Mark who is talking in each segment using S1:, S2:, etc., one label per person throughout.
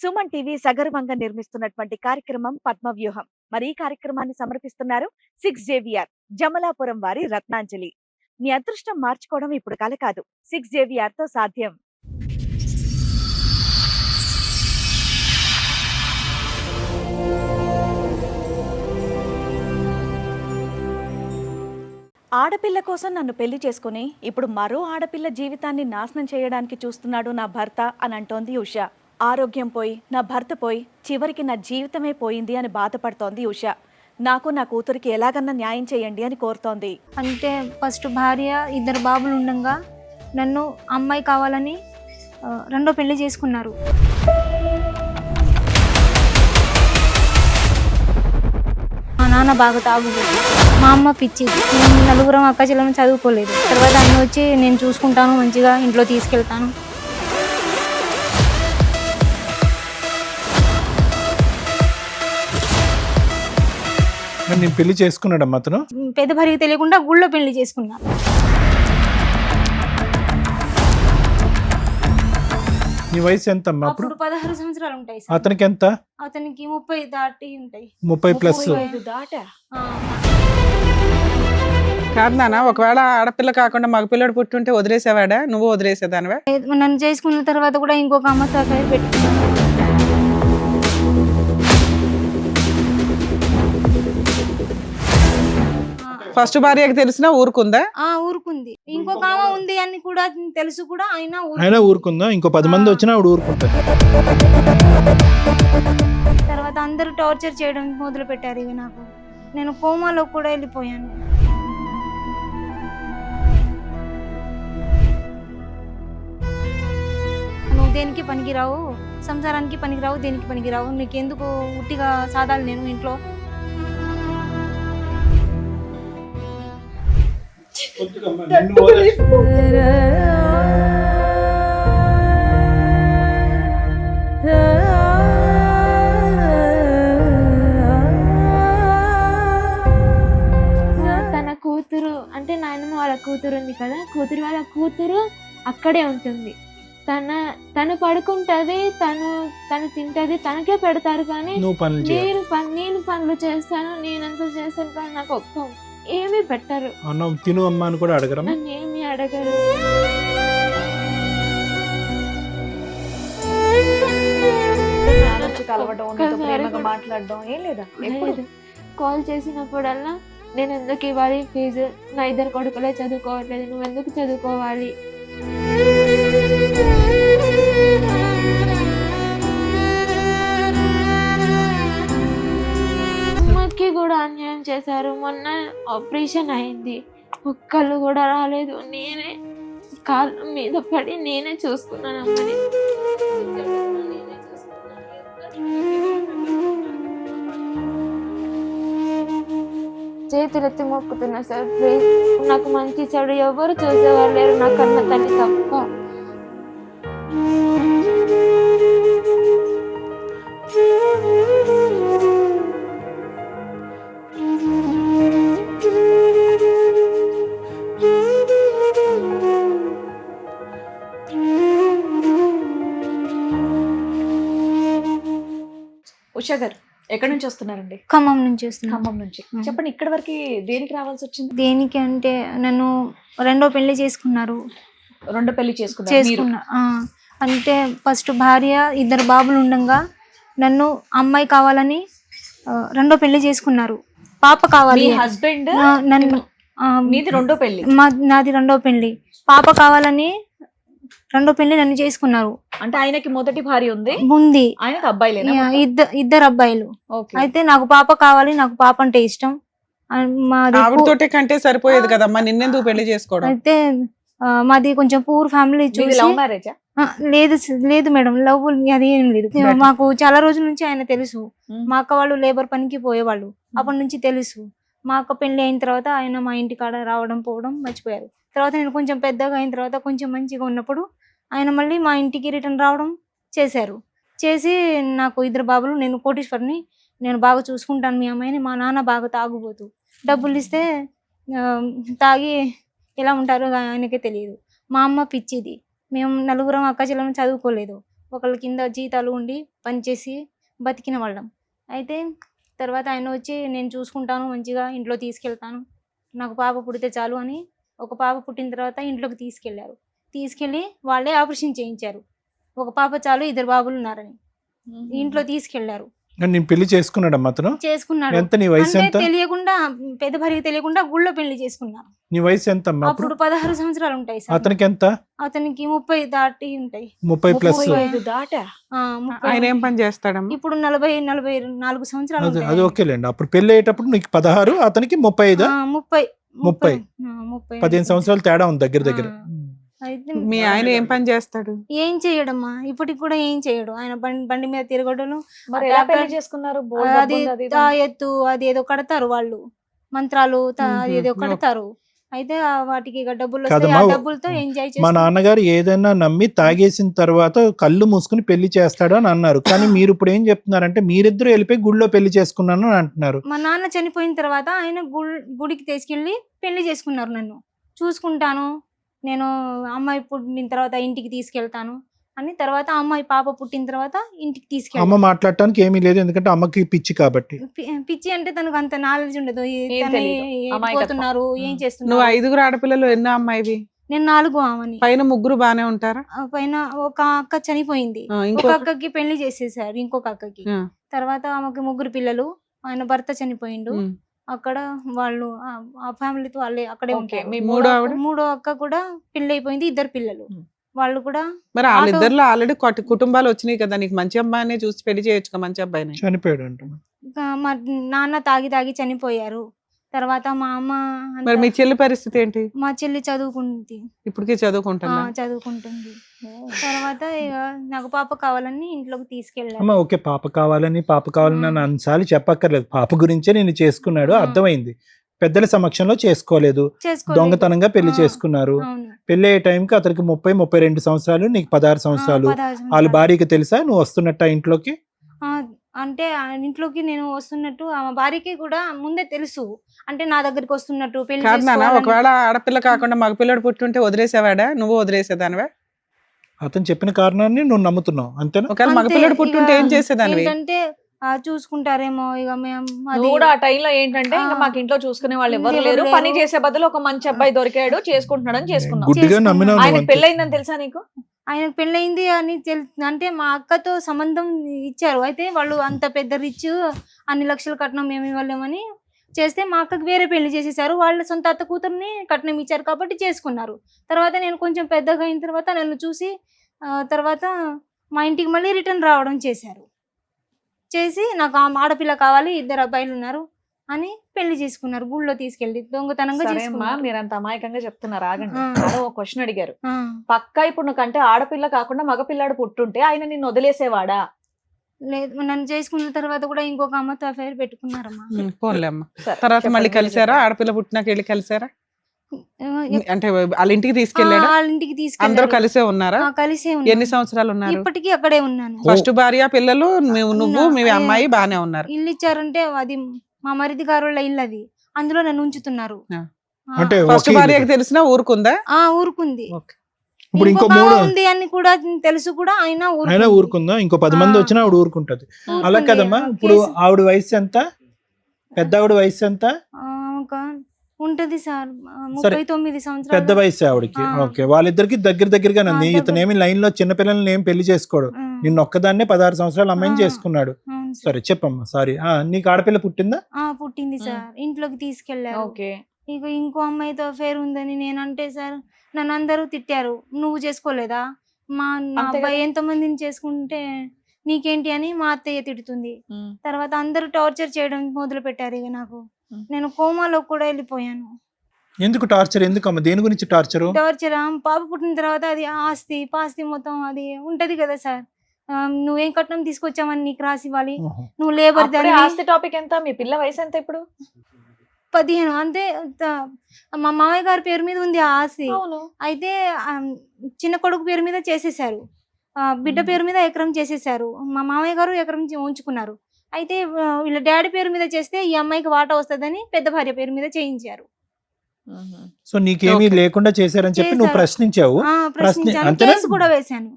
S1: Suman TV సగర్వంగా నిర్మిస్తున్నటువంటి కార్యక్రమం పద్మవ్యూహం. మరి ఈ కార్యక్రమాన్ని సమర్పిస్తున్నారు 6 JVR జమలాపురం వారి రత్నాంజలి. మీ అదృష్టం మార్చుకోవడం ఇప్పుడు కల కాదు, 6 JVR తో సాధ్యం. ఆడపిల్ల కోసం నన్ను పెళ్లి చేసుకుని ఇప్పుడు మరో ఆడపిల్ల జీవితాన్ని నాశనం చేయడానికి చూస్తున్నాడు నా భర్త అని అంటోంది ఉష. ఆరోగ్యం పోయి, నా భర్త పోయి, చివరికి నా జీవితమే పోయింది అని బాధపడుతోంది ఉష. నాకు నా కూతురికి ఎలాగన్నా న్యాయం చేయండి అని కోరుతోంది.
S2: అంటే ఫస్ట్ భార్య, 2 బాబులు ఉండగా నన్ను అమ్మాయి కావాలని రెండో పెళ్లి చేసుకున్నారు. మా నాన్న బాగా తాగుబోతు, మా అమ్మ పిచ్చిది. మేము 4 అక్క చెల్లెలను చదువుకోలేదు. తర్వాత అన్న వచ్చి నేను చూసుకుంటాను, మంచిగా ఇంట్లో తీసుకెళ్తాను.
S3: నేను పెళ్లి చేసుకున్నాడమ్మా అతను.
S2: పెద్ద భార్యకి తెలియకుండా గుళ్ళో పెళ్లి చేసుకున్నాను.
S3: నీ వయసు ఎంత అమ్మా అప్పుడు?
S2: 16 సంవత్సరాలు ఉంటాయి.
S3: అతనికి ఎంత?
S2: అతనికి 30 దాటి ఉంటాయి.
S3: 30+.
S4: కాదు నాన్న, ఒకవేళ ఆడపిల్ల కాకుండా మగపిల్లడు పుట్టుంటే వదిలేసేవాడా? నువ్వు వదిలేసేదానివా?
S2: నన్ను చేసుకున్న తర్వాత కూడా ఇంకొక అమ్మ పేరు పెట్టుకున్నాను.
S4: ఫస్ట్ భార్యకి తెలిసినా ఊరుకుందా?
S2: ఊరుకుంది. ఇంకొక ఆమె ఉంది అని కూడా తెలుసు కూడా
S3: అయినా ఊరుకుందా? ఇంకో 10 మంది వచ్చినా ఆవిడ ఊరుకుంటారు.
S2: తర్వాత అందరూ టార్చర్ చేయడం మొదలు పెట్టారు. ఇక నాకు, నేను కోమాలో కూడా వెళ్ళిపోయాను. నువ్వు దేనికి పనికిరావు, సంసారానికి పనికిరావు, దేనికి పనికిరావు, నీకెందుకు ఉట్టిగా సాధాలు నేను ఇంట్లో.
S5: తన కూతురు అంటే నాయనమ్మ వాళ్ళ కూతురు ఉంది కదా, వాళ్ళ కూతురు అక్కడే ఉంటుంది. తను పడుకుంటది, తను తింటది, తనకే పెడతారు. కానీ నేను పనులు చేస్తాను, నేనంతా చేస్తాను, కానీ నాకు ఒక్క ఏమీ పెట్టరు.
S3: అన్నం తిను అమ్మ అని కూడా అడగరు.
S5: ఏమి అడగరు. కాల్ చేసినప్పుడల్లా నేను ఎందుకు ఇవ్వాలి ఫీజు, నా 2 కొడుకులే చదువుకోవట్లేదు, నువ్వు ఎందుకు చదువుకోవాలి. అమ్మకి కూడా అన్యాయం చేశారు. మొన్న ఆపరేషన్ అయింది, ఒక్కళ్ళు కూడా రాలేదు. నేనే కాళ్ళ మీద పడి నేనే చూసుకున్నాను అమ్మని. చేతులెత్తి మొక్కుతున్నా సార్, ప్లీజ్ నాకు మంచి చెడు ఎవరు చూసేవాళ్ళు లేరు, నా కన్న తల్లి తప్ప.
S1: ఉషా గారు ఎక్కడి నుంచి వస్తున్నారండి?
S2: ఖమ్మం నుంచి వస్తున్నాను.
S1: ఖమ్మం నుంచి. చెప్పండి, ఇక్కడ వరకు దేనికి రావాల్సి వచ్చింది?
S2: దేనికి అంటే నన్ను రెండో పెళ్లి చేసుకున్నారు.
S1: రెండో పెళ్లి చేసుకున్నా
S2: అంటే ఫస్ట్ భార్య, 2 బాబులు ఉండగా నన్ను అమ్మాయి కావాలని రెండో పెళ్లి చేసుకున్నారు. పాప కావాలి.
S1: హస్బెండ్
S2: నన్ను
S1: రెండో పెళ్లి,
S2: నాది రెండో పెళ్లి. పాప కావాలని రెండో పెళ్లి నన్ను చేసుకున్నారు.
S1: అంటే ఆయనకి మొదటి భార్య ఉంది, ఆయనకి అబ్బాయిలేనా?
S2: 2 అబ్బాయిలు. అయితే నాకు పాప కావాలి, నాకు పాప అంటే ఇష్టం.
S4: ఆవిడతోటే కంటే సరిపోయేది కదమ్మా, నిన్నెందుకు పెళ్లి చేసుకోవడం?
S2: అయితే మాది కొంచెం పూర్ ఫ్యామిలీ.
S1: లవ్ మ్యారేజా?
S2: లేదు మేడం, లవ్ అది ఏం లేదు. మాకు చాలా రోజుల నుంచి ఆయన తెలుసు. మా అక్క వాళ్ళు లేబర్ పనికి పోయేవాళ్ళు, అప్పటి నుంచి తెలుసు. మా అక్క పెళ్లి అయిన తర్వాత ఆయన మా ఇంటి కాడ రావడం పోవడం మర్చిపోయారు. తర్వాత నేను కొంచెం పెద్దగా అయిన తర్వాత, కొంచెం మంచిగా ఉన్నప్పుడు ఆయన మళ్ళీ మా ఇంటికి రిటర్న్ రావడం చేశారు. చేసి నాకు 2 బాబులు, నేను కోటీశ్వరిని, నేను బాగా చూసుకుంటాను మీ అమ్మాయిని. మా నాన్న బాగా తాగుబోతు, డబ్బులు ఇస్తే తాగి ఎలా ఉంటారో ఆయనకే తెలియదు. మా అమ్మ పిచ్చిది. మేము 4 అక్క చెల్లెలను చదువుకోలేదు. ఒకళ్ళ కింద జీతాలు ఉండి పనిచేసి బతికిన వాళ్ళం. అయితే తర్వాత ఆయన వచ్చి నేను చూసుకుంటాను, మంచిగా ఇంట్లో తీసుకెళ్తాను, నాకు పాప పుడితే చాలు అని ఒక పాప పుట్టిన తర్వాత ఇంట్లోకి తీసుకెళ్లారు. తీసుకెళ్ళి వాళ్ళే ఆపరేషన్ చేయించారు. ఒక పాప చాలు, 2 బాబులు ఉన్నారని ఇంట్లో తీసుకెళ్లారు.
S3: నేను పెళ్లి చేసుకున్నాడమ్మా అతను?
S2: చేసుకున్నాడు.
S3: ఎంత నీ వయసు
S2: అంటే
S3: ఎంత?
S2: తెలియకుండా పెద్ద భార్యకి తెలియకుండా గుళ్ళో పెళ్లి చేసుకున్నారు.
S3: నీ వయసు ఎంత అమ్మా అప్పుడు?
S2: అప్పుడు 16 సంవత్సరాలు ఉంటాయి సార్.
S3: అతనికి ఎంత?
S2: అతనికి 30 దాటి ఉంటాయి.
S3: 30 ప్లస్.
S1: 35 దాటా?
S2: 30.
S4: ఆయన ఏం పని చేస్తాడమ్మా?
S2: ఇప్పుడు 44 సంవత్సరాలు
S3: అది
S2: ఉంటాయి.
S3: ఓకేలేండి. అప్పుడు పెళ్లి అయ్యేటప్పుడు నీకు 16, అతనికి 35.
S2: 30.
S3: 15 సంవత్సరాలు తేడా ఉంది దగ్గర దగ్గర.
S2: అయితే
S4: మీ ఆయన ఏం పని చేస్తాడు?
S2: ఏం చేయడమ్మా, ఇప్పటికి కూడా ఏం చేయడు. ఆయన బండి మీద తిరగడలు,
S1: మరి ఎలా పెళ్లి చేసుకున్నారు? బోల్డ్
S2: అది
S1: డబ్బు ఉంది, అది ఇది.
S2: తాయెత్తు అది ఏదో కడతారు వాళ్ళు, మంత్రాలు అది ఏదో
S4: మ్మ్.
S2: కడతారు. అయితే డబ్బులు ఇక డబ్బులు వస్తాయి,
S3: కాదమ్మా,
S2: ఆ డబ్బులతో ఎంజాయ్
S3: మా
S2: చేస్తారు.
S3: నాన్నగారు ఏదైనా నమ్మి తాగేసిన తర్వాత కళ్ళు మూసుకుని పెళ్లి చేస్తాడు అని అన్నారు. కానీ మీరు ఇప్పుడు ఏం చెప్తున్నారంటే మీరిద్దరు వెళ్ళిపోయి గుడిలో పెళ్లి చేసుకున్నాను అని అంటున్నారు.
S2: మా నాన్న చనిపోయిన తర్వాత ఆయన గుడికి తీసుకెళ్లి పెళ్లి చేసుకున్నారు. నన్ను చూసుకుంటాను, నేను అమ్మాయి పుట్టిన తర్వాత ఇంటికి తీసుకెళ్తాను అని. తర్వాత అమ్మాయి పాప పుట్టిన తర్వాత ఇంటికి
S3: అమ్మ
S2: తీసుకెళ్తాను.
S3: మాట్లాడటానికి ఏమీ లేదు, ఎందుకంటే అమ్మకి పిచ్చి కాబట్టి.
S2: పిచ్చి అంటే తనకు అంత నాలెడ్జ్ ఉండదు.
S1: ఏం
S2: తను
S1: తెలీదు.
S2: ఏం
S1: అమాయకత్వం.
S2: పోతున్నారు, ఏం
S4: నువ్వు
S2: చేస్తున్నారు.
S4: 5 ఆడపిల్లలు, ఎన్నో అమ్మాయివి?
S2: నేను 4 ఆమెని.
S4: పైన 3 బానే ఉంటారా?
S2: పైన ఒక అక్క చనిపోయింది,
S4: ఇంకో
S2: ఒక అక్కకి పెళ్లి చేసేసారు, ఇంకొక అక్కకి.
S4: ఆ.
S2: తర్వాత ఆమెకి 3 పిల్లలు, ఆయన భర్త చనిపోయిండు.
S4: ఉమ్.
S2: అక్కడ వాళ్ళు ఆ ఫ్యామిలీతో వాళ్ళే అక్కడే
S1: ఓకే,
S2: ఉంటారు.
S1: మీ
S4: మూడో ఆవిడ?
S2: మూడో అక్క కూడా పెళ్లి అయిపోయింది, 2 పిల్లలు.
S1: ఉమ్.
S2: వాళ్ళు కూడా
S4: మరి వాళ్ళిద్దరిలో ఆల్రెడీ కుటుంబాలు వచ్చినాయి కదా, నీకు మంచి అమ్మాయిని చూసి పెళ్లి చేయొచ్చు, మంచి అబ్బాయిని.
S3: చనిపోయాడు అంట.
S2: మా నాన్న తాగి చనిపోయారు. తర్వాత మా అమ్మ అంతా-
S4: మరి మీ చెల్లి పరిస్థితి ఏంటి?
S2: మా చెల్లి చదువుకుంది,
S4: ఇప్పటికీ చదువుకుంటున్నా?
S2: చదువుకుంటుంది. తర్వాత ఇక నాకు పాప కావాలని ఇంట్లోకి తీసుకెళ్ళారు.
S3: అమ్మ ఓకే, పాప కావాలని నన్ను అన్నిసార్లు చెప్పక్కర్లేదు. పాప గురించే నేను చేసుకున్నాడు, అర్థమైంది. పెద్దల సమక్షంలో చేసుకోలేదు,
S2: చేసుకోలేదు.
S3: దొంగతనంగా పెళ్లి చేసుకున్నారు.
S2: అవును.
S3: పెళ్లి అయ్యే టైంకి అతనికి 30-32 సంవత్సరాలు, నీకు 16 సంవత్సరాలు.
S2: 16
S3: వాళ్ళ
S2: సంవత్సరాలు.
S3: భార్యకి తెలుసా నువ్వు వస్తున్నట్ట ఇంట్లోకి?
S2: అంటే ఆ ఇంట్లోకి నేను వస్తున్నట్టు ఆమె భార్యకి కూడా ముందే తెలుసు. అంటే నా దగ్గరికి వస్తున్నట్టు, పెళ్లి
S4: కాదు నాన్న,
S2: చేసుకోవాలని.
S4: ఒకవేళ ఆడపిల్ల కాకుండా మగ పిల్లడు పుట్టుంటే వదిలేసేవాడా? నువ్వు వదిలేసేదానివా?
S3: అతను చెప్పిన కారణాన్ని నువ్వు నమ్ముతున్నావు అంతేనా?
S4: ఒకవేళ మగ
S2: అంతే,
S4: పిల్లడు పుట్టుంటే
S2: ఇక
S4: ఏం చేసేదానివి?
S2: ఏంటంటే చూసుకుంటారేమో ఇక మేము
S1: నువ్వు కూడా ఆ టైంలో ఏంటంటే ఇంకా మాకు ఇంట్లో చూసుకునే వాళ్ళు ఎవరు
S2: ఎవరు
S1: లేరు,
S2: లేరు.
S1: పని చేసే బదులు ఒక మంచి అబ్బాయి దొరికాడు చేసుకుంటున్నాడు అని చేసుకున్నావు.
S3: గుడ్డిగా
S2: చేసుకున్నాను.
S3: నమ్మినావు నువ్వు
S1: ఆయన
S3: అంతే.
S1: పెళ్ళయిందని తెలుసా నీకు?
S2: ఆయనకు పెళ్ళయింది అని అంటే మా అక్కతో సంబంధం ఇచ్చారు. అయితే వాళ్ళు అంత పెద్ద రిచ్, అన్ని లక్షలు కట్నం మేము ఇవ్వలేమని చేస్తే మా అక్కకి వేరే పెళ్లి చేసేసారు. వాళ్ళ సొంత అత్త కూతుర్ని కట్నం ఇచ్చారు కాబట్టి చేసుకున్నారు. తర్వాత నేను కొంచెం పెద్దగా అయిన తర్వాత నన్ను చూసి తర్వాత మా ఇంటికి మళ్ళీ రిటర్న్ రావడం చేసి నాకు ఆ ఆడపిల్ల కావాలి, 2 అబ్బాయిలు ఉన్నారు అని పెళ్లి చేసుకున్నారు. గుళ్ళో తీసుకెళ్ళి దొంగతనంగా
S1: సరే అమ్మా,
S2: చేసుకున్నారు.
S1: మీరు అంత అమాయకంగా చెప్తున్నారు, ఆగండి.
S2: ఆ.
S1: అదో ఒక క్వశ్చన్ అడిగారు.
S2: ఆ,
S1: పక్కా ఇప్పుడు నువ్వుకంటే ఆడపిల్ల కాకుండా మగపిల్లాడు పుట్టుంటే ఆయన నిన్ను వదిలేసేవాడా?
S2: లేదు, నన్ను చేసుకున్న తర్వాత కూడా ఇంకొక అమ్మతో అఫైర్ పెట్టుకున్నారమ్మా.
S4: పోన్లే అమ్మ.
S1: సరే,
S4: తర్వాత మళ్ళీ
S1: చెప్పండి,
S4: కలిసారా?
S1: మీరు
S4: ఆడపిల్ల పుట్టినాక వెళ్ళి కలిసారా?
S2: ఆ,
S4: అంటే వాళ్ళ ఇంటికి తీసుకెళ్ళాడా?
S2: వాళ్ళ ఇంటికి
S4: అందరూ
S2: తీసుకెళ్ళారు.
S4: కలిసే ఉన్నారా?
S2: కలిసే
S4: ఎన్ని
S2: ఉన్నాను.
S4: సంవత్సరాలు ఉన్నారు?
S2: ఇప్పటికీ అక్కడే ఉన్నాను.
S4: ఫస్ట్ భార్య, పిల్లలు, నువ్వు మీ
S2: ఉన్నా.
S4: అమ్మాయి బానే ఉన్నారు.
S2: ఇల్లు ఇచ్చారంటే అది మా మరిది గారుల ఇల్లు, అది అందులో నన్ను ఉంచుతున్నారు.
S4: ఆ.
S2: ఆ,
S3: అంటే
S4: ఫస్ట్
S3: ఓకే,
S4: భార్యకి తెలిసినా ఊరుకుందా?
S2: ఊరుకుంది.
S4: ఓకే.
S3: ఇప్పుడు
S2: ఇంకో
S3: ఇంకో
S2: బావ
S3: 3
S2: ఉంది అని కూడా తెలుసు కూడా ఆయన
S3: అయినా ఊరుకుందా? ఇంకో 10 మంది వచ్చినా ఆవిడ ఊరుకుంటది.
S2: ఊరుకుంది.
S3: అలా కదమ్మా. ఇప్పుడు ఆవిడ వయసు ఎంత? పెద్ద ఆవిడ వయసు ఎంత?
S2: ఒక ఉంటది సార్,
S3: సరే.
S2: 39
S3: పెద్ద
S2: సంవత్సరాలు.
S3: వయసు ఆవిడకి.
S2: ఆ.
S3: ఓకే, వాళ్ళిద్దరికి దగ్గరగానే ఉంది.
S2: దగ్గర.
S3: ఇతనేమి లైన్ లో చిన్నపిల్లల్ని ఏం పెళ్లి చేసుకోడు.
S2: ఆ,
S3: నిన్న ఒక్కదాన్నే 16 సంవత్సరాల అమ్మాయిని
S2: ఆ.
S3: చేసుకున్నాడు.
S2: అవును సార్.
S3: సరే చెప్పమ్మా. సారీ, నీకు ఆడపిల్ల పుట్టిందా?
S2: పుట్టింది సార్, ఇంట్లోకి తీసుకెళ్లారు.
S1: ఓకే.
S2: ఇక ఇంకో అమ్మాయితో అఫేర్ ఉందని నేనంటే సార్ నన్ను అందరూ తిట్టారు. నువ్వు చేసుకోలేదా, నా
S1: అంతే
S2: అబ్బాయి
S1: కదా.
S2: ఎంతమందిని చేసుకుంటే నీకేంటి అని మా అత్తయ్య తిడుతుంది.
S1: ఉమ్.
S2: తర్వాత అందరూ టార్చర్ చేయడం మొదలు పెట్టారు. ఇక నాకు
S1: ఉమ్.
S2: నేను కోమాలో కూడా వెళ్ళిపోయాను.
S3: ఎందుకు టార్చర్? ఎందుకమ్మా? దేని గురించి టార్చరు?
S2: టార్చర్ పాప పుట్టిన తర్వాత అది ఆస్తి పాస్తి మొత్తం అది ఉంటది కదా సార్. నువ్వేం కట్నం తీసుకొచ్చామని నీకు రాసి ఇవ్వాలి, నువ్వు లేబర్
S1: అప్పుడే
S2: దాని
S1: ఆస్తి టాపిక్ ఎంత? మీ పిల్ల వయసు ఎంత ఇప్పుడు?
S2: 15 అంతే. మా మామయ్య గారి పేరు మీద ఉంది ఆ ఆస్తి.
S1: అవును.
S2: అయితే చిన్న కొడుకు పేరు మీద చేసేసారు, బిడ్డ పేరు మీద ఎకరం చేసేసారు. మా మామయ్య గారు ఎకరం ఉంచుకున్నారు. అయితే వీళ్ళ డాడీ పేరు మీద చేస్తే ఈ అమ్మాయికి వాటా వస్తుందని పెద్ద భార్య పేరు మీద చేయించారు.
S3: సో నీకేమీ
S4: ఓకే.
S3: లేకుండా చేశారని చెప్పి నువ్వు
S2: చేశారు.
S3: ప్రశ్నించావు.
S2: ప్రశ్నించాను,
S3: అంతేనా?
S2: కేసు కూడా వేశాను.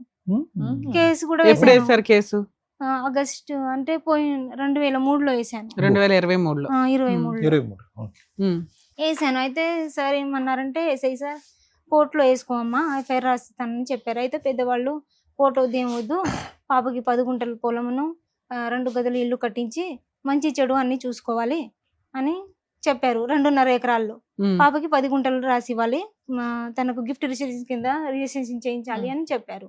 S2: కేసు కూడా
S4: ఎప్పుడు
S2: వేసాను.
S4: వేసారు కేసు?
S2: ఆగస్ట్ అంటే పోయి 2003లో వేసాను.
S4: 2023లో.
S2: 23లో
S3: 23.
S2: వేసాను. అయితే సార్ ఏమన్నారంటే ఎస్ఐ సార్ కోర్టులో వేసుకోమ్మా ఎఫ్ఐఆర్ రాస్తానని చెప్పారు. అయితే పెద్దవాళ్ళు కోర్టు వద్దు ఏం వద్దు, పాపకి 10 గుంటల పొలమును 2 గదులు ఇల్లు కట్టించి మంచి చెడు అన్ని చూసుకోవాలి అని చెప్పారు. 2.5 ఎకరాల్లో పాపకి 10 గుంటలు రాసి ఇవ్వాలి, తనకు గిఫ్ట్ రిజిస్ట్రేషన్ కింద రిజిస్ట్రేషన్ చేయించాలి అని చెప్పారు.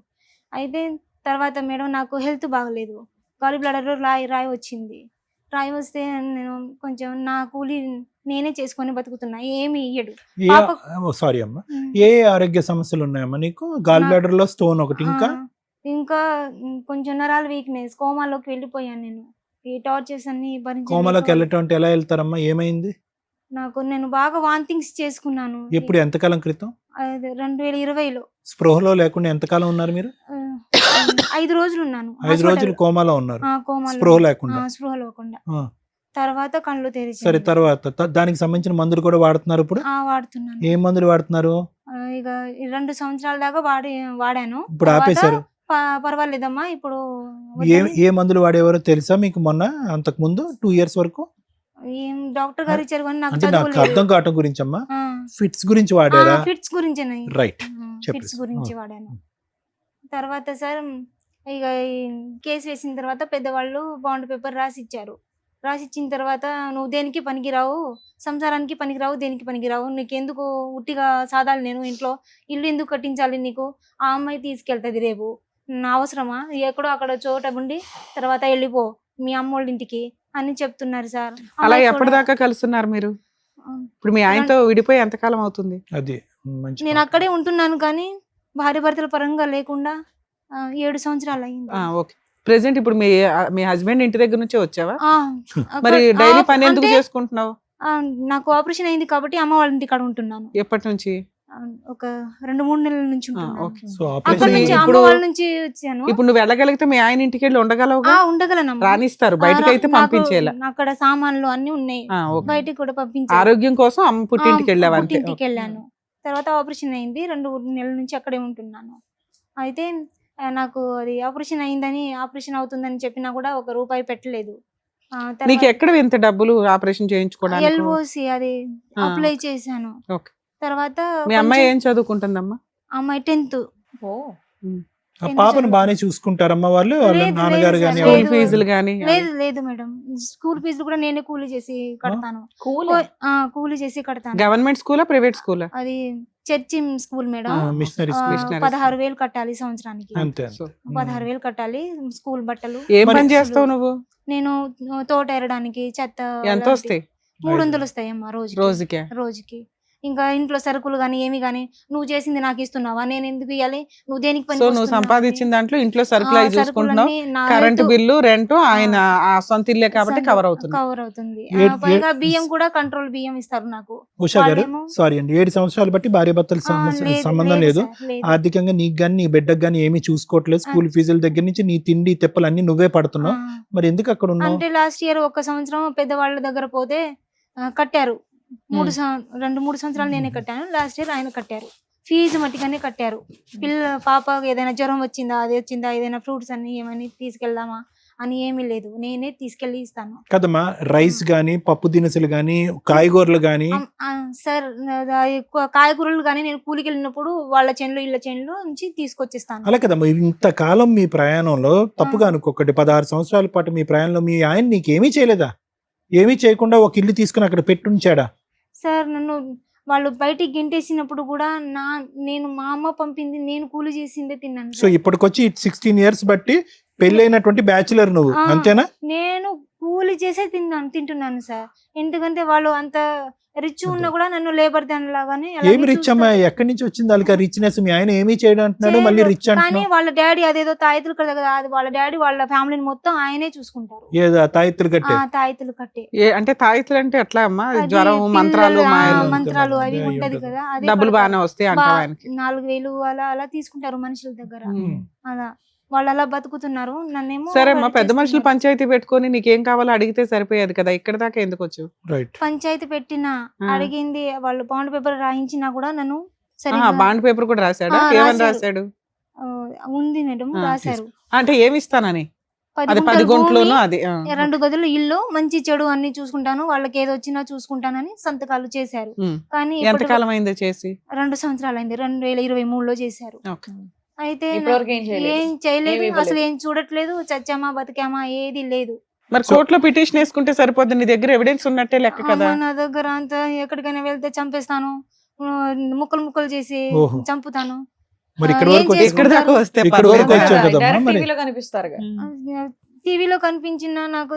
S2: అయితే తర్వాత మేడం నాకు హెల్త్ బాగలేదు, గాలి బ్లాడర్ రాయి వచ్చింది. రాయి వస్తే నేను కొంచెం నా కూలి నేనే చేసుకొని బతుకుతున్నా, ఏమి ఇయ్యడు.
S3: సారీ అమ్మా, ఏ ఆరోగ్య సమస్యలు ఉన్నాయమ్మా నీకు? గాల్ బ్లాడర్ లో స్టోన్ ఒకటి,
S2: ఇంకా కొంచెం నరాల వీక్నెస్, కోమాలోకి వెళ్ళిపోయాను నేను. ఈ టార్చర్స్ అన్ని
S3: కోమాలోకి వెళ్ళటం అంటే ఎలా వెళ్తారమ్మా? ఏమైంది?
S2: నేను బాగా వాంతింగ్స్ చేసుకున్నాను.
S3: ఎప్పుడు, ఎంతకాలం క్రితం?
S2: 2020లో.
S3: స్పృహలో లేకుండా ఎంతకాలం ఉన్నారు మీరు?
S2: 5 రోజులు ఉన్నాను.
S3: 5 రోజులు కోమాలో ఉన్నారు, స్పృహ లేకుండా.
S2: స్పృహ లేకుండా. తర్వాత కళ్ళు తెరిచి.
S3: సరే, తర్వాత దానికి సంబంధించిన మందులు కూడా వాడుతున్నారు ఇప్పుడు?
S2: వాడుతున్నాను.
S3: ఏం మందులు వాడుతున్నారు?
S2: ఇక 2 సంవత్సరాల దాకా వాడాను.
S3: ఇప్పుడు ఆపేశారు?
S2: పర్వాలేదమ్మా ఇప్పుడు.
S3: ఏ మందులు వాడేవారో తెలుసా మీకు? మొన్న అంతకు ముందు 2 ఇయర్స్ వరకు
S2: ఏం డాక్టర్ గారు ఇచ్చారు కానీ
S3: అంటే నాకు అర్థం కావటం గురించి అమ్మా. ఫిట్స్ గురించి వాడారా?
S2: ఫిట్స్ గురించి,
S3: రైట్,
S2: ఫిట్స్ గురించి వాడాను. తర్వాత సార్ ఇక కేసు వేసిన తర్వాత పెద్దవాళ్ళు బాండ్ పేపర్ రాసిచ్చారు. రాసిచ్చిన తర్వాత నువ్వు దేనికి పనికిరావు, సంసారానికి పనికిరావు, దేనికి పనికిరావు, నీకెందుకు ఉట్టిగా సాదాలి, నేను ఇంట్లో ఇల్లు ఎందుకు కట్టించాలి నీకు, ఆ అమ్మాయి తీసుకెళ్తుంది రేపు, నా అవసరమా, ఎక్కడో అక్కడ చోట ఉండి తర్వాత వెళ్ళిపో మీ అమ్మోళ్ళ ఇంటికి అని చెప్తున్నారు సార్.
S4: అలా ఎప్పటిదాకా కలుస్తున్నారు మీరు? ఇప్పుడు మీ ఆయనతో విడిపోయి ఎంతకాలం అవుతుంది?
S3: అది
S2: నేను అక్కడే ఉంటున్నాను కానీ భార్య భర్తల పరంగా లేకుండా 7 సంవత్సరాలు అయింది.
S4: ఓకే. ప్రెసెంట్ ఇప్పుడు మీ హస్బెండ్ ఇంటి దగ్గర నుంచే వచ్చావా? మరి డైలీ పని ఎందుకు చేసుకుంటున్నావు?
S2: నాకు ఆపరేషన్ అయింది కాబట్టి అమ్మ వాళ్ళ ఇంటి కాడ ఉంటున్నాను.
S4: ఎప్పటి నుంచి?
S2: ఒక 2-3 నెలల నుంచి
S3: అక్కడ
S2: నుంచి అమ్మ వాళ్ళ నుంచి వచ్చాను.
S4: ఇప్పుడు నువ్వు వెళ్ళగలిగితే మీ ఆయన ఇంటికి వెళ్ళి ఉండగలవు?
S2: ఉండగలను.
S4: రానిస్తారు, బయటకి అయితే పంపించేలా.
S2: అక్కడ సామాన్లు అన్ని ఉన్నాయి, బయటికి కూడా పంపించారు.
S4: ఆరోగ్యం కోసం అమ్మ పుట్టింటికి వెళ్ళావు?
S2: పుట్టింటికి వెళ్ళాను. తర్వాత ఆపరేషన్ అయింది, 2 నెలల నుంచి అక్కడే ఉంటున్నాను. అయితే నాకు అది ఆపరేషన్ అయిందని, ఆపరేషన్ అవుతుందని చెప్పినా కూడా 1 రూపాయి పెట్టలేదు.
S4: నీకు ఎక్కడ ఇంత డబ్బులు ఆపరేషన్ చేయించుకోవడానికి?
S2: ఎల్ఓసి అది అప్లై చేశాను. తర్వాత
S4: మీ అమ్మాయి ఏం చదువుకుంటుందమ్మా?
S2: అమ్మాయి 10th.
S3: పాపను బానే చూసుకుంటారమ్మా వాళ్ళు, నాన్నగారు గానీ?
S4: ఫీజులు గానీ?
S2: లేదు మేడం, స్కూల్ ఫీజులు కూడా నేనే కూలీ చేసి కడతాను. కూలీ చేసి కడతాను.
S4: గవర్నమెంట్ స్కూలా, ప్రైవేట్ స్కూలా?
S2: అది చర్చి స్కూల్ మేడం.
S3: మిషనరీ
S2: 16,000 కట్టాలి సంవత్సరానికి. 16,000 కట్టాలి. స్కూల్ బట్టలు.
S4: ఏం పని చేస్తావు నువ్వు?
S2: నేను తోట ఎరడానికి, చెత్త.
S4: ఎంత వస్తాయి?
S2: 300 వస్తాయమ్మా రోజుకి. ఇంకా ఇంట్లో సరుకులు గానీ ఏమి గానీ నువ్వు చేసింది నాకు ఇస్తున్నావా, నేను ఎందుకు ఇవ్వాలి, నువ్వు దేనికి పని?
S4: నువ్వు సంపాదించిన దాంట్లో ఇంట్లో సరుకులు అవి చూసుకుంటున్నావు, కరెంట్ బిల్లు, రెంట్, ఆయన సొంత ఇల్లే కాబట్టి కవర్ అవుతుంది.
S2: పైగా బియ్యం కూడా కంట్రోల్ బియ్యం ఇస్తారు నాకు.
S3: ఉషా గారు సారీ అండి, 7 సంవత్సరాలు బట్టి భార్య భర్తల సంబంధం లేదు, ఆర్థికంగా నీకు గానీ నీ బిడ్డకు గానీ ఏమీ చూసుకోవట్లేదు, స్కూల్ ఫీజుల దగ్గర నుంచి నీ తిండి తెప్పలు అన్ని నువ్వే పడుతున్నావు, మరి ఎందుకు అక్కడ ఉన్నావు?
S2: అంటే లాస్ట్ ఇయర్ 1 సంవత్సరం పెద్దవాళ్ళ దగ్గర పోతే కట్టారు. 2-3 సంవత్సరాలు నేనే కట్టాను. లాస్ట్ ఇయర్ ఆయన కట్టారు. ఫీజు మట్టిగానే కట్టారు. పాప ఏదైనా జ్వరం వచ్చిందా, అది వచ్చిందా, ఏదైనా ఫ్రూట్స్ అన్ని ఏమని తీసుకెళ్దామా అని ఏమీ లేదు, నేనే తీసుకెళ్లి ఇస్తాను
S3: కదమ్మా. రైస్ గానీ, పప్పు దినుసులు గానీ, కాయగూరలు గానీ?
S2: సార్ కాయగూరలు గానీ నేను కూలికి వెళ్ళినప్పుడు వాళ్ళ చేనులో ఇళ్ళ చేనులో నుంచి తీసుకొచ్చిస్తాను.
S3: అలా కదమ్మా, ఇంతకాలం మీ ప్రయాణంలో తప్పుగా అనుకోకండి, 16 సంవత్సరాల పాటు మీ ప్రయాణంలో మీ ఆయన నీకేమీ చేయలేదా? ఏమీ చేయకుండా ఒక ఇల్లు తీసుకుని అక్కడ పెట్టుంచాడా?
S2: సార్ నన్ను వాళ్ళు బయటికి గెంటేసినప్పుడు కూడా మా అమ్మ పంపింది, నేను కూలి చేసిందే తిన్నాను.
S3: సో ఇప్పటికొచ్చి 16 ఇయర్స్ బట్టి పెళ్ళైనటువంటి బ్యాచులర్ నువ్వు, అంతేనా?
S2: నేను కూలి చేసే తింటున్నాను సార్. ఎందుకంటే వాళ్ళు అంత రిచ్ ఉన్నా కూడా నన్ను లేబర్ దాని లాగానే.
S3: ఏమి రిచ్ అమ్మా, ఎక్కడి నుంచి వచ్చింది వాళ్ళకి రిచ్నెస్? మీ ఆయన ఏమీ చేయడం అంటున్నాడు, మళ్ళీ రిచ్
S2: అంటున్నాడు. కానీ వాళ్ళ డాడీ అదేదో తాయితులు కదా, అది వాళ్ళ డాడీ వాళ్ళ ఫ్యామిలీని మొత్తం ఆయనే చూసుకుంటారు.
S3: ఏదో తాయితులు కట్టే?
S2: తాయితులు కట్టే.
S4: అంటే తాయితులు అంటే ఎట్లా అమ్మా? జ్వరం, మంత్రాలు
S2: అవి ఉంటది కదా,
S4: డబ్బులు బాగానే వస్తాయి అంట.
S2: 4,000 అలా తీసుకుంటారు మనుషుల దగ్గర. అలా వాళ్ళు అలా బతుకుతున్నారు. నన్నేమో
S4: సరే అమ్మా, పెద్ద మనుషులు పంచాయతీ పెట్టుకొని నీకేం కావాలో అడిగితే సరిపోయేది కదా, ఇక్కడ దాకా ఎందుకు వచ్చావు?
S2: పంచాయతీ పెట్టినా అడిగింది, వాళ్ళు బాండ్ పేపర్ రాయించినా కూడా నన్ను
S4: బాండ్ పేపర్ కూడా రాశాడు. ఏమని రాశాడు?
S2: ఉంది మేడం, రాశారు.
S4: అంటే ఏమి ఇస్తానని?
S2: 10
S4: అది 10
S2: గుంటల
S4: గుంట్లోనూ
S2: భూమి,
S4: అది
S2: 2 గదులు ఇల్లు, మంచి చెడు అన్ని చూసుకుంటాను, వాళ్ళకి ఏది వచ్చినా చూసుకుంటానని సంతకాలు చేశారు. కానీ
S4: ఎంత కాలం అయిందో చేసి?
S2: 2 సంవత్సరాలు అయింది, 2023లో చేశారు.
S4: ఓకే.
S2: అయితే
S1: ఇప్పటివరకు ఏం చేయలేదు.
S2: ఏం చేయలేదు,
S1: ఏమీ ఇవ్వలేదు.
S2: అసలు ఏం చూడట్లేదు, చచ్చామా బతికామా ఏది లేదు.
S4: మరి కోర్టులో పిటిషన్ వేసుకుంటే సరిపోద్ది, నీ దగ్గర ఎవిడెన్స్ ఉన్నట్టే లెక్క కదా.
S2: అమ్మ, నా దగ్గర అంతా ఎక్కడికైనా వెళ్తే చంపేస్తాను, ముక్కలు ముక్కలు చేసి
S3: ఓహో.
S2: చంపుతాను.
S3: మరి ఇక్కడ
S2: ఏం
S3: వరకు వచ్చి-
S4: ఇక్కడ దాకా వస్తే
S3: ఇక్కడ
S4: పర్లేదు
S3: వరకు వచ్చావు
S4: కదా.
S3: కదమ్మా మరి.
S1: టీవీలో కనిపిస్తారుగా.
S2: టీవీలో కనిపించిన నాకు,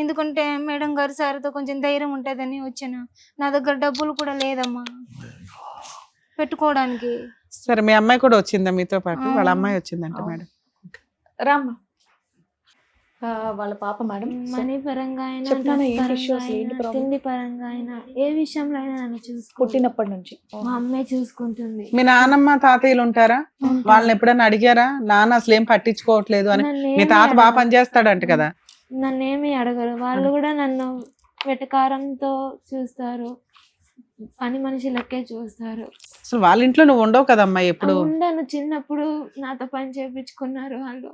S2: ఎందుకంటే మేడం గారు సార్తో కొంచెం ధైర్యం ఉంటుందని వచ్చాను. నా దగ్గర డబ్బులు కూడా లేదమ్మా పెట్టుకోవడానికి.
S4: సరే, మీ అమ్మాయి కూడా వచ్చిందా మీతో పాటు? వాళ్ళ అమ్మాయి వచ్చిందంట మేడం.
S1: రామ్మా. వాళ్ళ పాప మేడం.
S5: మనీ పరంగా అయినా,
S1: చెప్పండి,
S5: డ్రెస్
S1: ఏంటి
S5: పరంగా
S1: issues, ఏంటి
S5: అయినా,
S1: problem?
S5: తిండి పరంగా అయినా, ఏ విషయంలో అయినా నన్ను చూసుకుంటుంది.
S1: పుట్టినప్పటి నుంచి
S5: మా అమ్మే చూసుకుంటుంది.
S4: మీ నానమ్మ తాతయ్యలు ఉంటారా? వాళ్ళని ఎప్పుడైనా అడిగారా నాన్న అసలు ఏం పట్టించుకోవట్లేదు అని? మీ తాత బాగా పనిచేస్తాడంట కదా.
S5: నన్నేమి అడగరు, వాళ్ళు కూడా నన్ను వెటకారంతో చూస్తారు, పని మనిషి లెక్కే చూస్తారు.
S4: అసలు వాళ్ళ ఇంట్లో నువ్వు ఉండవు కదమ్మా ఎప్పుడు.
S5: ఉండను, చిన్నప్పుడు నాతో పని చేపించుకున్నారు వాళ్ళు.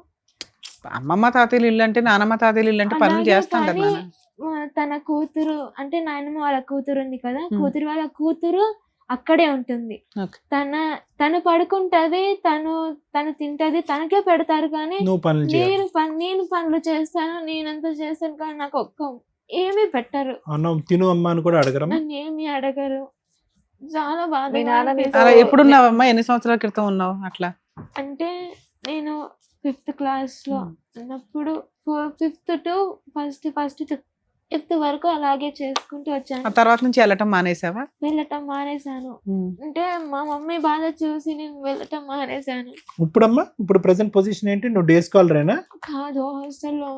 S4: అమ్మమ్మ తాతయ్యలు ఇల్లు అంటే, నానమ్మ తాతయ్యలు ఇల్లు అంటే పనులు
S5: అలాగే,
S4: చేస్తాం కదా
S5: కానీ,
S4: నాన్న.
S5: తన కూతురు అంటే నాయనమ్మ వాళ్ళ కూతురు ఉంది కదా, కూతురు వాళ్ళ కూతురు అక్కడే ఉంటుంది.
S4: Okay.
S5: తను పడుకుంటది, తను తింటది, తనకే పెడతారు. కానీ
S3: నువ్వు పనులు చేయాలి.
S5: నేను పనులు చేస్తాను, నేనంతా చేస్తాను, కానీ నాకు ఏమీ పెట్టరు,
S3: అన్నం తిను అమ్మ అని కూడా అడగరమ్మా.
S5: నన్ను ఏమి అడగరు. చాలా
S1: మీ నాన్న
S5: బాధ.
S4: అలా ఎప్పుడున్నావమ్మా? ఎన్ని సంవత్సరాల క్రితం ఉన్నావు అట్లా?
S5: అంటే నేను 5th క్లాస్ లో ఉన్నప్పుడు 5th to ఫిఫ్త్ వరకు అలాగే చేసుకుంటూ
S4: ఆ
S5: వచ్చాను.
S4: తర్వాత నుంచి వెళ్ళటం మానేసావా?
S5: వెళ్ళటం మానేశాను. అంటే మా మమ్మీ బాధ చూసి నేను వెళ్ళటం మానేశాను.
S3: ఇప్పుడమ్మా, ఇప్పుడు ప్రెసెంట్ పొజిషన్ ఏంటి? నువ్వు డే స్కాలరేనా?
S5: కాదు, హాస్టల్లో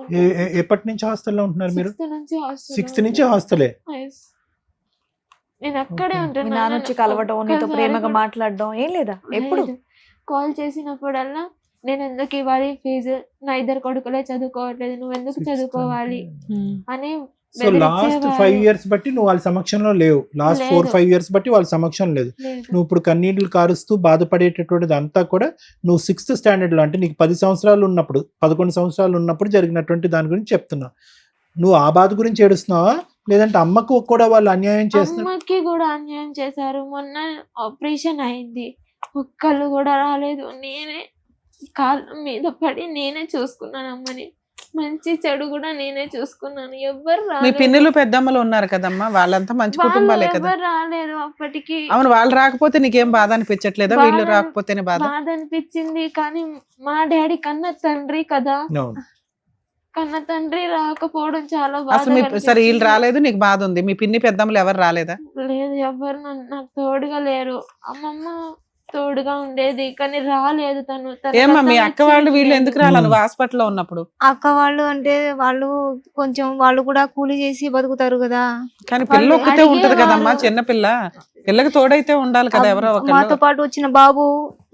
S3: ఎప్పటి నుంచి హాస్టల్లో ఉంటున్నారు మీరు?
S5: 6th నుంచి హాస్టల్.
S3: 6th నుంచి హాస్టలే.
S5: నేను అక్కడే
S3: Okay.
S1: మీ
S5: ఉంటాను.
S1: నాన్న వచ్చి కలవడం, నీతో ప్రేమగా మాట్లాడడం ఏం లేదా? ఎప్పుడు
S5: కాల్ చేసినప్పుడల్లా నేను ఎందుకు ఇవ్వాలి ఫీజు, నా 2 కొడుకులే చదువుకోవట్లేదు, నువ్వు ఎందుకు చదువుకోవాలి అని
S3: సో లాస్ట్ 5 years బట్టి నువ్వు వాళ్ళ సమక్షంలో లేవు. లాస్ట్ 4-5 years బట్టి వాళ్ళ సమక్షం లేదు. నువ్వు ఇప్పుడు కన్నీళ్లు కారుస్తూ బాధపడేటటువంటిది అంతా కూడా నువ్వు 6th standard లో, అంటే నీకు 10 సంవత్సరాలు ఉన్నప్పుడు, 11 సంవత్సరాలు ఉన్నప్పుడు జరిగినటువంటి దాని గురించి చెప్తున్నావు. నువ్వు ఆ బాధ గురించి ఏడుస్తున్నావా, లేదంటే అమ్మకు కూడా వాళ్ళు అన్యాయం చేస్తున్నారు?
S5: అమ్మకి కూడా అన్యాయం చేశారు. మొన్న ఆపరేషన్ అయింది, ఒక్కళ్ళు కూడా రాలేదు. నేనే కాళ్ళ మీద పడి నేనే చూసుకున్నాను అమ్మని, మంచి చెడు కూడా నేనే చూసుకున్నాను. ఎవ్వరు
S4: మీ
S5: రాలేదు.
S4: పిన్నులు పెద్దమ్మలు ఉన్నారు కదమ్మా, వాళ్ళంతా మంచి
S5: వాళ్ళు
S4: కుటుంబాలే కదా.
S5: ఎవ్వరు రాలేదు అప్పటికి.
S4: అవును, వాళ్ళు రాకపోతే నీకేం బాధ అనిపించట్లేదా? వీళ్ళు రాకపోతేనే బాధ.
S5: బాధ అనిపించింది, కానీ మా డాడీ కన్న తండ్రి కదా,
S3: అవును.
S5: కన్న తండ్రి రాకపోవడం చాలా బాధ.
S4: అసలు సరే, వీళ్ళు రాలేదు, నీకు బాధ ఉంది. మీ పిన్ని పెద్దమ్మలు ఎవరు రాలేదా?
S5: లేదు, ఎవ్వరు నాకు తోడుగా లేరు. అమ్మమ్మ తోడుగా ఉండేది, కానీ రాలేదు తను.
S4: ఏమ్మా మీ అక్క వాళ్ళు వీళ్ళు ఎందుకు రాలా నువ్వు హాస్పిటల్లో ఉన్నప్పుడు?
S2: అక్క వాళ్ళు అంటే వాళ్ళు కొంచెం, వాళ్ళు కూడా కూలి చేసి బతుకుతారు కదా.
S4: కానీ పిల్ల ఒక్కతే ఉంటది కదమ్మా, చిన్న పిల్ల, పిల్లకి తోడైతే ఉండాలి కదా ఎవరో
S2: మాతో
S4: ఒకళ్ళు.
S2: పాటు వచ్చిన బాబు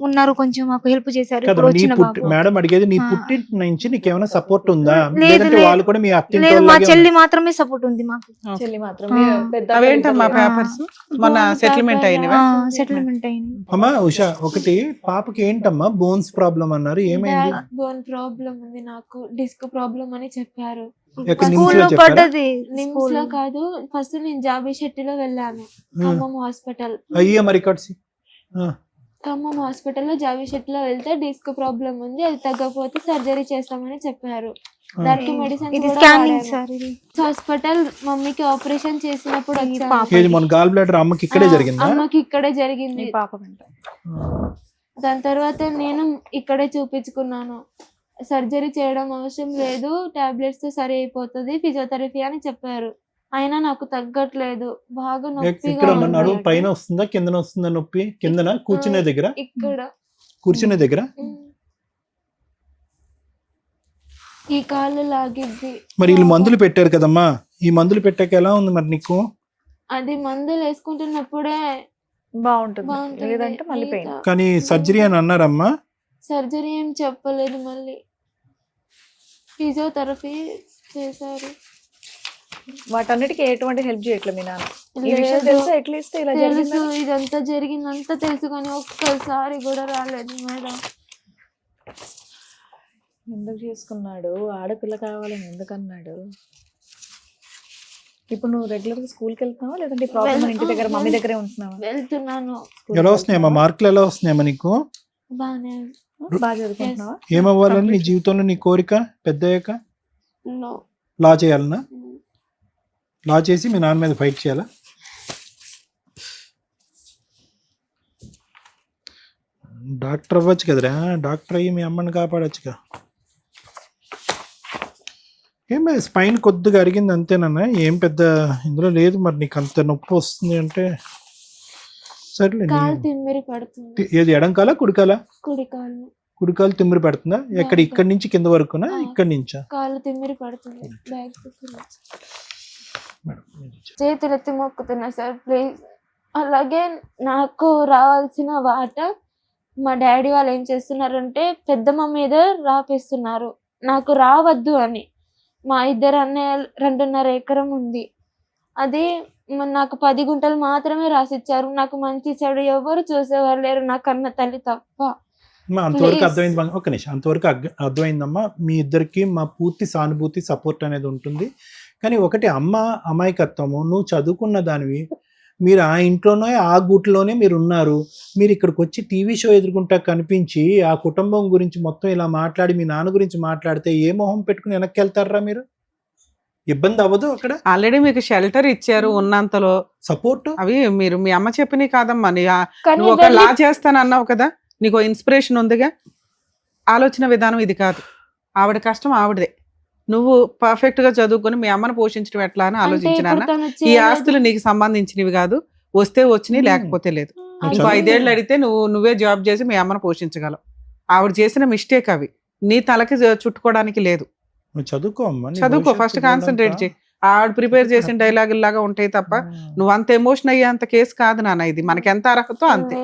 S2: ఉన్నారు, కొంచెం మాకు హెల్ప్ చేశారు. ఇప్పుడు
S3: నీ
S2: వచ్చిన బాబు
S3: మేడం అడిగేది, నీ పుట్టింటి నుంచి నీకేమైనా సపోర్ట్ ఉందా,
S2: లేదు,
S3: లేదంటే
S2: లేదు.
S3: వాళ్ళు కూడా మీ
S2: లేదు, మా
S3: అత్తింటి
S2: చెల్లి మాత్రమే సపోర్ట్ ఉంది మాకు.
S1: చెల్లి మాత్రం.
S2: ఆ.
S1: పెద్ద
S4: అవేంటమ్మా
S1: ఇద్దరు
S4: పేపర్స్ మొన్న సెటిల్మెంట్ అయినవా?
S2: సెటిల్మెంట్ అయింది.
S3: అమ్మా ఉషా, ఒకటి పాపకి ఏంటమ్మా బోన్స్ ప్రాబ్లం అన్నారు, ఏమైంది?
S5: బోన్ ప్రాబ్లం ఉంది, నాకు డిస్క్ ప్రాబ్లం అని చెప్పారు.
S3: ఎక్కడ నిమ్స్
S2: స్కూల్లో
S3: లో చెప్పారా?
S2: పడ్డది.
S5: నిమ్స్ లో కాదు, ఫస్ట్ నేను జాబీ శెట్టిలో వెళ్ళాను, ఖమ్మం హాస్పిటల్.
S3: అయ్యే మరి కట్సి
S5: ఖమ్మం హాస్పిటల్లో జాబీ శెట్టిలో వెళ్తే డిస్క్ ప్రాబ్లం ఉంది, అది తగ్గకపోతే సర్జరీ చేస్తామని చెప్పారు. దానికి మెడిసిన్
S2: ఇది స్కానింగ్ సార్. ఇది
S5: హాస్పిటల్ మమ్మీకి ఆపరేషన్ చేసినప్పుడు
S2: ఈ
S5: వచ్చాను.
S2: పాప.
S3: ఏది మన గాల్ బ్లాడర్ అమ్మకి ఇక్కడే జరిగిందా?
S5: అమ్మకి ఇక్కడే జరిగింది.
S1: నీ పాప వెంట.
S5: దాని తర్వాత నేను ఇక్కడే చూపించుకున్నాను. సర్జరీ చేయడం అవసరం లేదు, టాబ్లెట్స్ తో సరి అయిపోతుంది, ఫిజియోథెరపీ అని చెప్పారు. అయినా నాకు తగ్గట్లేదు, బాగా నొప్పిగా
S3: ఇక్కడ
S5: ఉంది.
S3: నడుము పైన వస్తుందా కిందన వస్తుందా నొప్పి? కిందన కూర్చునే దగ్గర?
S5: ఇక్కడ
S3: కూర్చునే దగ్గర.
S5: ఈ కాళ్ళు లాగిద్ది.
S3: మరి వీళ్ళు మందులు పెట్టారు కదమ్మా, ఈ మందులు పెట్టాక ఎలా ఉంది మరి నీకు?
S5: అది మందులు వేసుకుంటున్నప్పుడే
S1: బాగుంటుంది,
S5: బాగుంటుంది.
S1: లేదంటే మళ్ళీ పెయిన్.
S3: కానీ సర్జరీ అని అన్నారమ్మా?
S5: సర్జరీ ఏం చెప్పలేదు, మళ్ళీ ఫిజియోథెరపీ చేశారు.
S1: వాటన్నిటికీ ఎటువంటి హెల్ప్ చేయట్లేదు మీ నాన్న? ఈ విషయం
S5: లేదు.
S1: తెలుసా అట్లీస్ట్ ఇలా
S5: తెలుసు,
S1: జరిగిందని?
S5: ఇదంతా జరిగిందంతా తెలుసు, కానీ ఒక్కసారి కూడా రాలేదు మేడం.
S1: ఎందుకు చేసుకున్నాడు? ఆడపిల్ల కావాలని ఎందుకన్నాడు? ఇప్పుడు నువ్వు రెగ్యులర్ గా స్కూల్కి వెళ్తున్నావా లేదంటే ప్రాబ్లం మన ఇంటి దగ్గర మమ్మీ దగ్గరే ఉంటున్నావా?
S5: వెళ్తున్నాను.
S3: ఎలా వస్తున్నాయమ్మా మార్కులు, ఎలా వస్తున్నాయమ్మా నీకు?
S5: బాగానే.
S1: బాగా చదువుకుంటున్నావా?
S3: ఏమవ్వాలని నీ జీవితంలో నీ కోరిక పెద్దయ్యాక?
S5: No.
S3: లా చేయాలన్నా? లా చేసి మీ నాన్న మీద ఫైట్ చేయాలా? డాక్టర్ అవ్వచ్చు కదరా, డాక్టర్ అయ్యి మీ అమ్మని కాపాడొచ్చుగా. ఏమే స్పైన్ కొద్దిగా అరిగింది అంతేనన్నా, ఏం పెద్ద ఇందులో లేదు. మరి నీకు అంత నొప్పి వస్తుంది అంటే సర్లే.
S5: కాలు తిమ్మిరి పడుతుంది.
S3: ఏది ఎడం కాలా కుడికాలా?
S5: కుడి కాలు.
S3: కుడికాలు తిమ్మిరి పడుతుందా? ఎక్కడ, ఇక్కడి నుంచి కింద వరకునా ఇక్కడి నుంచా?
S5: కాలు తిమ్మిరి పడుతుంది. బ్యాగ్
S3: మేడం,
S5: చేతులు ఎత్తి మొక్కుతున్నా సార్, ప్లీజ్. అలాగే నాకు రావాల్సిన వాటా మా డాడీ వాళ్ళు ఏం చేస్తున్నారంటే పెద్దమ్మ మీద రాపిస్తున్నారు, నాకు రావద్దు అని. మా ఇద్దరు అన్నయ్య 2.5 ఎకరం ఉంది, అది నాకు 10 గుంటలు మాత్రమే రాసిచ్చారు. నాకు మంచి చెడు ఎవరు చూసేవారు లేరు, నా కన్న తల్లి తప్ప.
S3: అంతవరకు
S5: Please.
S3: అర్థమైంది. ఒక నిమిషం, అంతవరకు అర్థమైందమ్మా. మీ ఇద్దరికి మా పూర్తి సానుభూతి, సపోర్ట్ అనేది ఉంటుంది. కానీ ఒకటి, అమ్మ అమాయకత్వము, నువ్వు చదువుకున్న దానివి, మీరు ఆ ఇంట్లోనే ఆ గూట్లోనే మీరు ఉన్నారు. మీరు ఇక్కడికి వచ్చి టీవీ షో ఎదుర్కొంటా కనిపించి ఆ కుటుంబం గురించి మొత్తం ఇలా మాట్లాడి మీ నాన్న గురించి మాట్లాడితే ఏ మొహం పెట్టుకుని వెనక్కి వెళ్తారా మీరు? ఇబ్బంది అవ్వదు అక్కడ?
S4: ఆల్రెడీ మీకు షెల్టర్ ఇచ్చారు ఉన్నంతలో,
S3: సపోర్ట్.
S4: అవి మీరు మీ అమ్మ చెప్పినవి కాదమ్మా.
S5: కానీ
S4: నువ్వు ఒక లా చేస్తాను అన్నావు కదా, నీకు ఇన్స్పిరేషన్ ఉందిగా. ఆలోచన విధానం ఇది కాదు. ఆవిడ కష్టం ఆవిడదే. నువ్వు పర్ఫెక్ట్ గా చదువుకొని మీ అమ్మను పోషించడం ఎట్లా అని ఆలోచించినా. ఈ ఆస్తులు నీకు సంబంధించినవి కాదు, వస్తే వచ్చినాయి లేకపోతే లేదు. ఇంకో 5 ఏళ్ళు అడిగితే నువ్వే జాబ్ చేసి మీ అమ్మను పోషించగలవు. ఆవిడ చేసిన మిస్టేక్ అవి, నీ తలకి చుట్టుకోవడానికి లేదు.
S3: నువ్వు చదువుకో అమ్మా, నీ
S4: చదువుకో,
S3: భవిష్యత్తు
S4: ఫస్ట్ కాన్సన్ట్రేట్
S3: ఉందంతా.
S4: చేయి. ఆవిడ ప్రిపేర్ చేసిన డైలాగులు లాగా ఉంటాయి తప్ప నువ్వు అంత ఎమోషన్ అయ్యేంత కేసు కాదు నాన్న. ఇది మనకి ఎంత అర్హతో అంతే.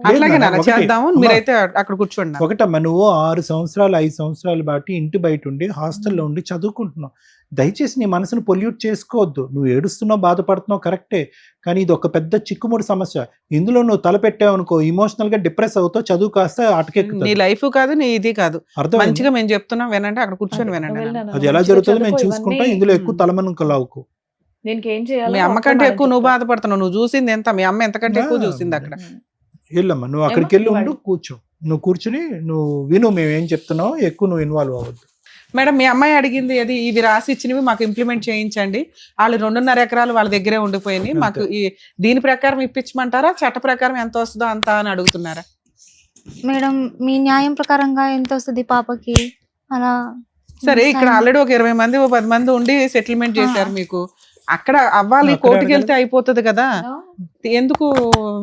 S4: అట్లాగే నాన్న
S3: ఒకటి,
S4: చేద్దాము.
S3: అమ్మా.
S4: మీరైతే అక్కడ కూర్చోండి నాన్న.
S3: ఒకటమ్మా, నువ్వు 6 సంవత్సరాలు 5 సంవత్సరాలు బట్టి ఇంటి బయట ఉండి హాస్టల్లో ఉండి చదువుకుంటున్నావు. దయచేసి నీ మనసును పొల్యూట్ చేసుకోవద్దు. నువ్వు ఏడుస్తున్నావు, బాధపడుతున్నావు, కరెక్టే. కానీ ఇది ఒక పెద్ద చిక్కుముడి సమస్య. ఇందులో నువ్వు తలపెట్టావు అనుకో, ఇమోషనల్ గా డిప్రెస్ అవుతావు, చదువు కాస్త
S4: నీ
S3: అటకెక్కుతుంది.
S4: లైఫ్ కాదు, నీ ఇది కాదు.
S3: అర్థం
S4: మంచిగా మేము చెప్తున్నాం వినండి, అక్కడ కూర్చొని వినండి నాన్న.
S3: అది ఎలా జరుగుతుందో మేము చూసుకుంటాం. ఇందులో ఎక్కువ తలమనుకలావుకు.
S1: దీనికి ఏం చేయాలి?
S4: మీ అమ్మ కంటే ఎక్కువ నువ్వు బాధపడుతున్నావు. నువ్వు చూసింది ఎంత, మీ అమ్మ ఎంతకంటే ఎక్కువ చూసింది అక్కడ.
S3: వెళ్ళమ్మా, నువ్వు అక్కడికి వెళ్ళి ఉండు, కూర్చో. నువ్వు కూర్చుని నువ్వు విను, మేము ఏం చెప్తున్నావు. ఎక్కువ నువ్వు ఇన్వాల్వ్ అవ్వద్దు.
S4: మేడం, మీ అమ్మాయి అడిగింది అది, ఇవి రాసి ఇచ్చినవి మాకు ఇంప్లిమెంట్ చేయించండి. వాళ్ళు 2.5 ఎకరాలు వాళ్ళ దగ్గరే ఉండిపోయినాయి, మాకు దీని ప్రకారం ఇప్పించమంటారా, చట్ట ప్రకారం ఎంత వస్తుందో అంత అని అడుగుతున్నారా?
S2: మేడం, మీ న్యాయం ప్రకారంగా ఎంత వస్తుంది పాపకి అలా?
S4: సరే, ఇక్కడ ఆల్రెడీ ఒక 20 మంది 10 మంది ఉండి సెటిల్మెంట్ చేశారు మీకు. అక్కడ అవ్వాలి,
S3: అక్కడ
S4: కోర్టుకి వెళ్తే అయిపోతుంది కదా. ఎందుకు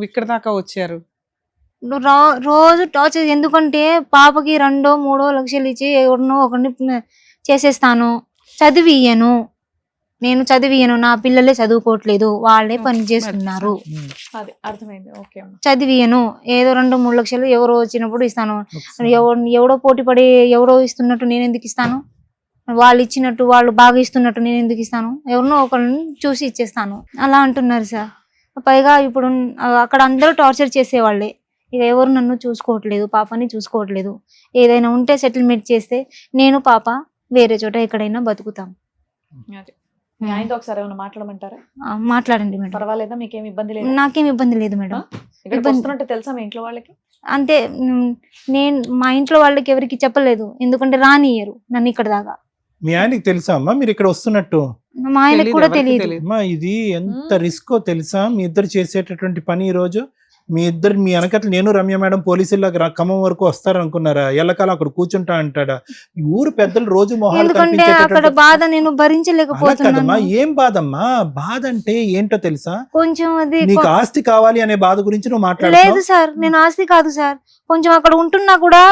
S4: ఇక్కడ దాకా వచ్చారు?
S2: రోజు టార్చర్. ఎందుకంటే పాపకి 2-3 లక్షలు ఇచ్చి ఎవరినో ఒకరిని చేసేస్తాను, చదివియ్యను. నేను చదివియ్యను, నా పిల్లలే చదువుకోవట్లేదు, వాళ్ళే పని చేస్తున్నారు,
S1: అది అర్థమైంది. ఓకే అమ్మా.
S2: చదివియ్యను. ఏదో 2-3 లక్షలు ఎవరో వచ్చినప్పుడు ఇస్తాను. ఎవడో పోటీ పడి ఎవరో ఇస్తున్నట్టు నేను ఎందుకు ఇస్తాను? వాళ్ళు ఇచ్చినట్టు, వాళ్ళు బాగా ఇస్తున్నట్టు నేను ఎందుకు ఇస్తాను? ఎవరినో ఒకరిని చూసి ఇచ్చేస్తాను అలా అంటున్నారు సార్. పైగా ఇప్పుడు అక్కడ అందరూ టార్చర్ చేసేవాళ్ళే. ఇక ఎవరు నన్ను చూసుకోవట్లేదు, పాపని చూసుకోవట్లేదు. ఏదైనా ఉంటే సెటిల్మెంట్ చేస్తే నేను పాప వేరే చోట ఎక్కడైనా బతుకుతాం.
S1: అదే. మీ ఆయనతో ఒకసారి ఏమైనా మాట్లాడమంటారా?
S2: మాట్లాడండి మేడం.
S1: పర్వాలేదా? మీకేం ఇబ్బంది లేదు?
S2: నాకేం ఇబ్బంది లేదు మేడం.
S1: ఇక్కడ వస్తున్నట్టు తెలుసా మీ ఇంట్లో వాళ్ళకి?
S2: అంటే నేను మా ఇంట్లో వాళ్ళకి ఎవరికి చెప్పలేదు, ఎందుకంటే రానియ్యరు నన్ను ఇక్కడ దాకా.
S3: మీ ఆయనకి తెలుసా అమ్మా మీరు ఇక్కడ వస్తున్నట్టు?
S2: మా ఆయనకు కూడా తెలియదు.
S3: అమ్మా, ఇది ఎంత రిస్కో తెలుసా? మీ ఇద్దరు చేసేటటువంటి పని. ఈ రోజు మీ వెనకట్లు నేను రమ్య మేడం పోలీసుల్లో ఖమ్మం వరకు వస్తారు అనుకున్నారా? ఎల్లకాలం అక్కడ కూర్చుంటా అంటాడా? ఈ ఊరు పెద్దలు రోజు మొహాలు
S2: ఎందుకంటే అక్కడ బాధ నేను భరించలేకపోతున్నాను.
S3: ఏం బాధమ్మా? బాధ అంటే ఏంటో తెలుసా?
S2: కొంచెం అది
S3: నీకు ఆస్తి కావాలి అనే బాధ గురించి నువ్వు
S2: లేదు
S3: మాట్లాడుతున్నావు.
S2: సార్, నేను ఆస్తి కాదు సార్. కొంచెం అక్కడ ఉంటున్నా కూడా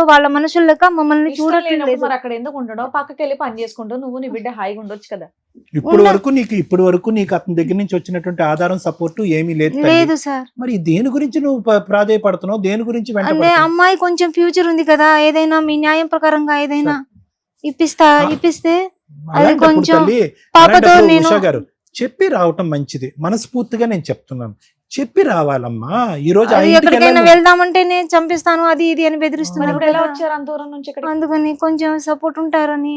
S2: వాళ్ళ మనుషులక మమ్మల్ని
S1: ఇష్టం లేనప్పుడు
S2: చూడట్లేదు.
S1: మరి అక్కడ ఎందుకు ఉండడం? పక్కకి వెళ్ళి పని చేసుకుంటూ నువ్వు నీ బిడ్డ హాయిగా ఉండొచ్చు కదా.
S3: ఇప్పటి వరకు నీకు అతని దగ్గర నుంచి వచ్చినటువంటి ఆధారం సపోర్ట్ ఏమీ లేదు తల్లి.
S2: లేదు సార్.
S3: మరి దేని గురించి నువ్వు ప్రాధేయపడుతున్నావు? దేని గురించి
S2: అంటే
S3: వెంటబడుతున్నావు?
S2: అమ్మాయి కొంచెం ఫ్యూచర్ ఉంది కదా, ఏదైనా మీ న్యాయం ప్రకారంగా ఏదైనా ఇప్పిస్తే అది
S3: అలాంటప్పుడు
S2: కొంచెం
S3: తల్లి,
S2: పాపతో
S3: అలాంటప్పుడు
S2: నేను
S3: ఉషా గారు చెప్పి రావటం మంచిది. మనస్ఫూర్తిగా నేను చెప్తున్నాను. చెప్పి రావాలమ్మా. ఈ రోజు ఆ
S2: అది
S3: ఇంటికి
S2: ఎక్కడికైనా
S3: వెళ్ళాలి.
S2: వెళ్దామంటేనే చంపిస్తాను అది ఇది అని
S1: మరి
S2: బెదిరిస్తున్నారు
S1: ఇప్పుడు ఎలా
S2: కదా.
S1: వచ్చారు అంత దూరం నుంచి ఇక్కడికి?
S2: అందుకని కొంచెం సపోర్ట్ ఉంటారని.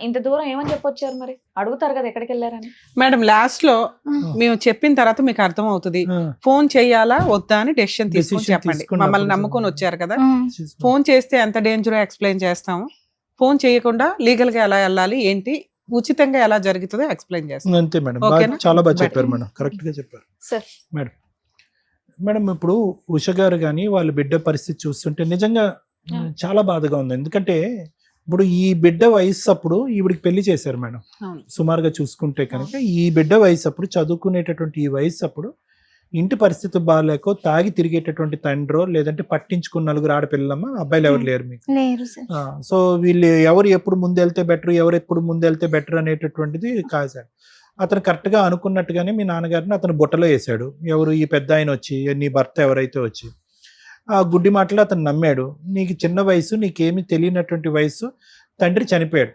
S1: ఇంత దూరం ఏమని చెప్పొచ్చారు మరి? అడుగుతారు కదా ఎక్కడికి వెళ్ళారని.
S4: మేడం లాస్ట్ లో మేము చెప్పిన తర్వాత మీకు అర్థం అవుతుంది
S3: ఆ,
S4: ఫోన్ చేయాలా వద్దా అని డెసిషన్ తీసుకొని
S3: Decision
S4: చెప్పండి.
S3: తీసుకున్నప్పుడు
S4: మమ్మల్ని నమ్ముకొని వచ్చారు కదా,
S3: చూసుకో.
S4: ఫోన్ చేస్తే ఎంత డేంజరో ఎక్స్ప్లెయిన్ చేస్తాము, ఫోన్ చేయకుండా లీగల్ గా ఎలా వెళ్ళాలి ఏంటి ఉచితంగా ఎలా జరుగుతుందో ఎక్స్ప్లెయిన్ చేస్తాం.
S3: అంతే మేడం.
S4: ఓకేనా?
S3: చాలా బాగా
S4: Better.
S3: చెప్పారు మేడం, కరెక్ట్ గా చెప్పారు
S1: సార్
S3: మేడం. ఇప్పుడు ఉష గారు కానీ వాళ్ళ బిడ్డ పరిస్థితి చూస్తుంటే నిజంగా చాలా బాధగా ఉంది. ఎందుకంటే ఇప్పుడు ఈ బిడ్డ వయసు అప్పుడు ఈవిడికి పెళ్లి చేశారు మేడం.
S4: అవును.
S3: సుమారుగా చూసుకుంటే కనుక ఈ బిడ్డ వయసు అప్పుడు, చదువుకునేటటువంటి ఈ వయసు అప్పుడు ఇంటి పరిస్థితి బాగాలేకో తాగి తిరిగేటటువంటి తండ్రో లేదంటే పట్టించుకున్న నలుగురు ఆడపిల్లమ్మా, అబ్బాయిలు ఎవరు లేరు మీకు.
S2: లేరు సార్.
S3: సో వీళ్ళు ఎవరు ఎప్పుడు ముందెళ్తే బెటర్, ఎవరు ఎప్పుడు ముందెళ్తే బెటర్ అనేటటువంటిది కాదు సార్. అతను కరెక్ట్గా అనుకున్నట్టుగానే మీ నాన్నగారిని అతను బుట్టలో వేశాడు. ఎవరు ఈ పెద్ద ఆయన వచ్చి, నీ భర్త ఎవరైతే వచ్చి ఆ గుడ్డి మాటలు అతను నమ్మాడు. నీకు చిన్న వయసు, నీకేమీ తెలియనటువంటి వయసు, తండ్రి చనిపోయాడు.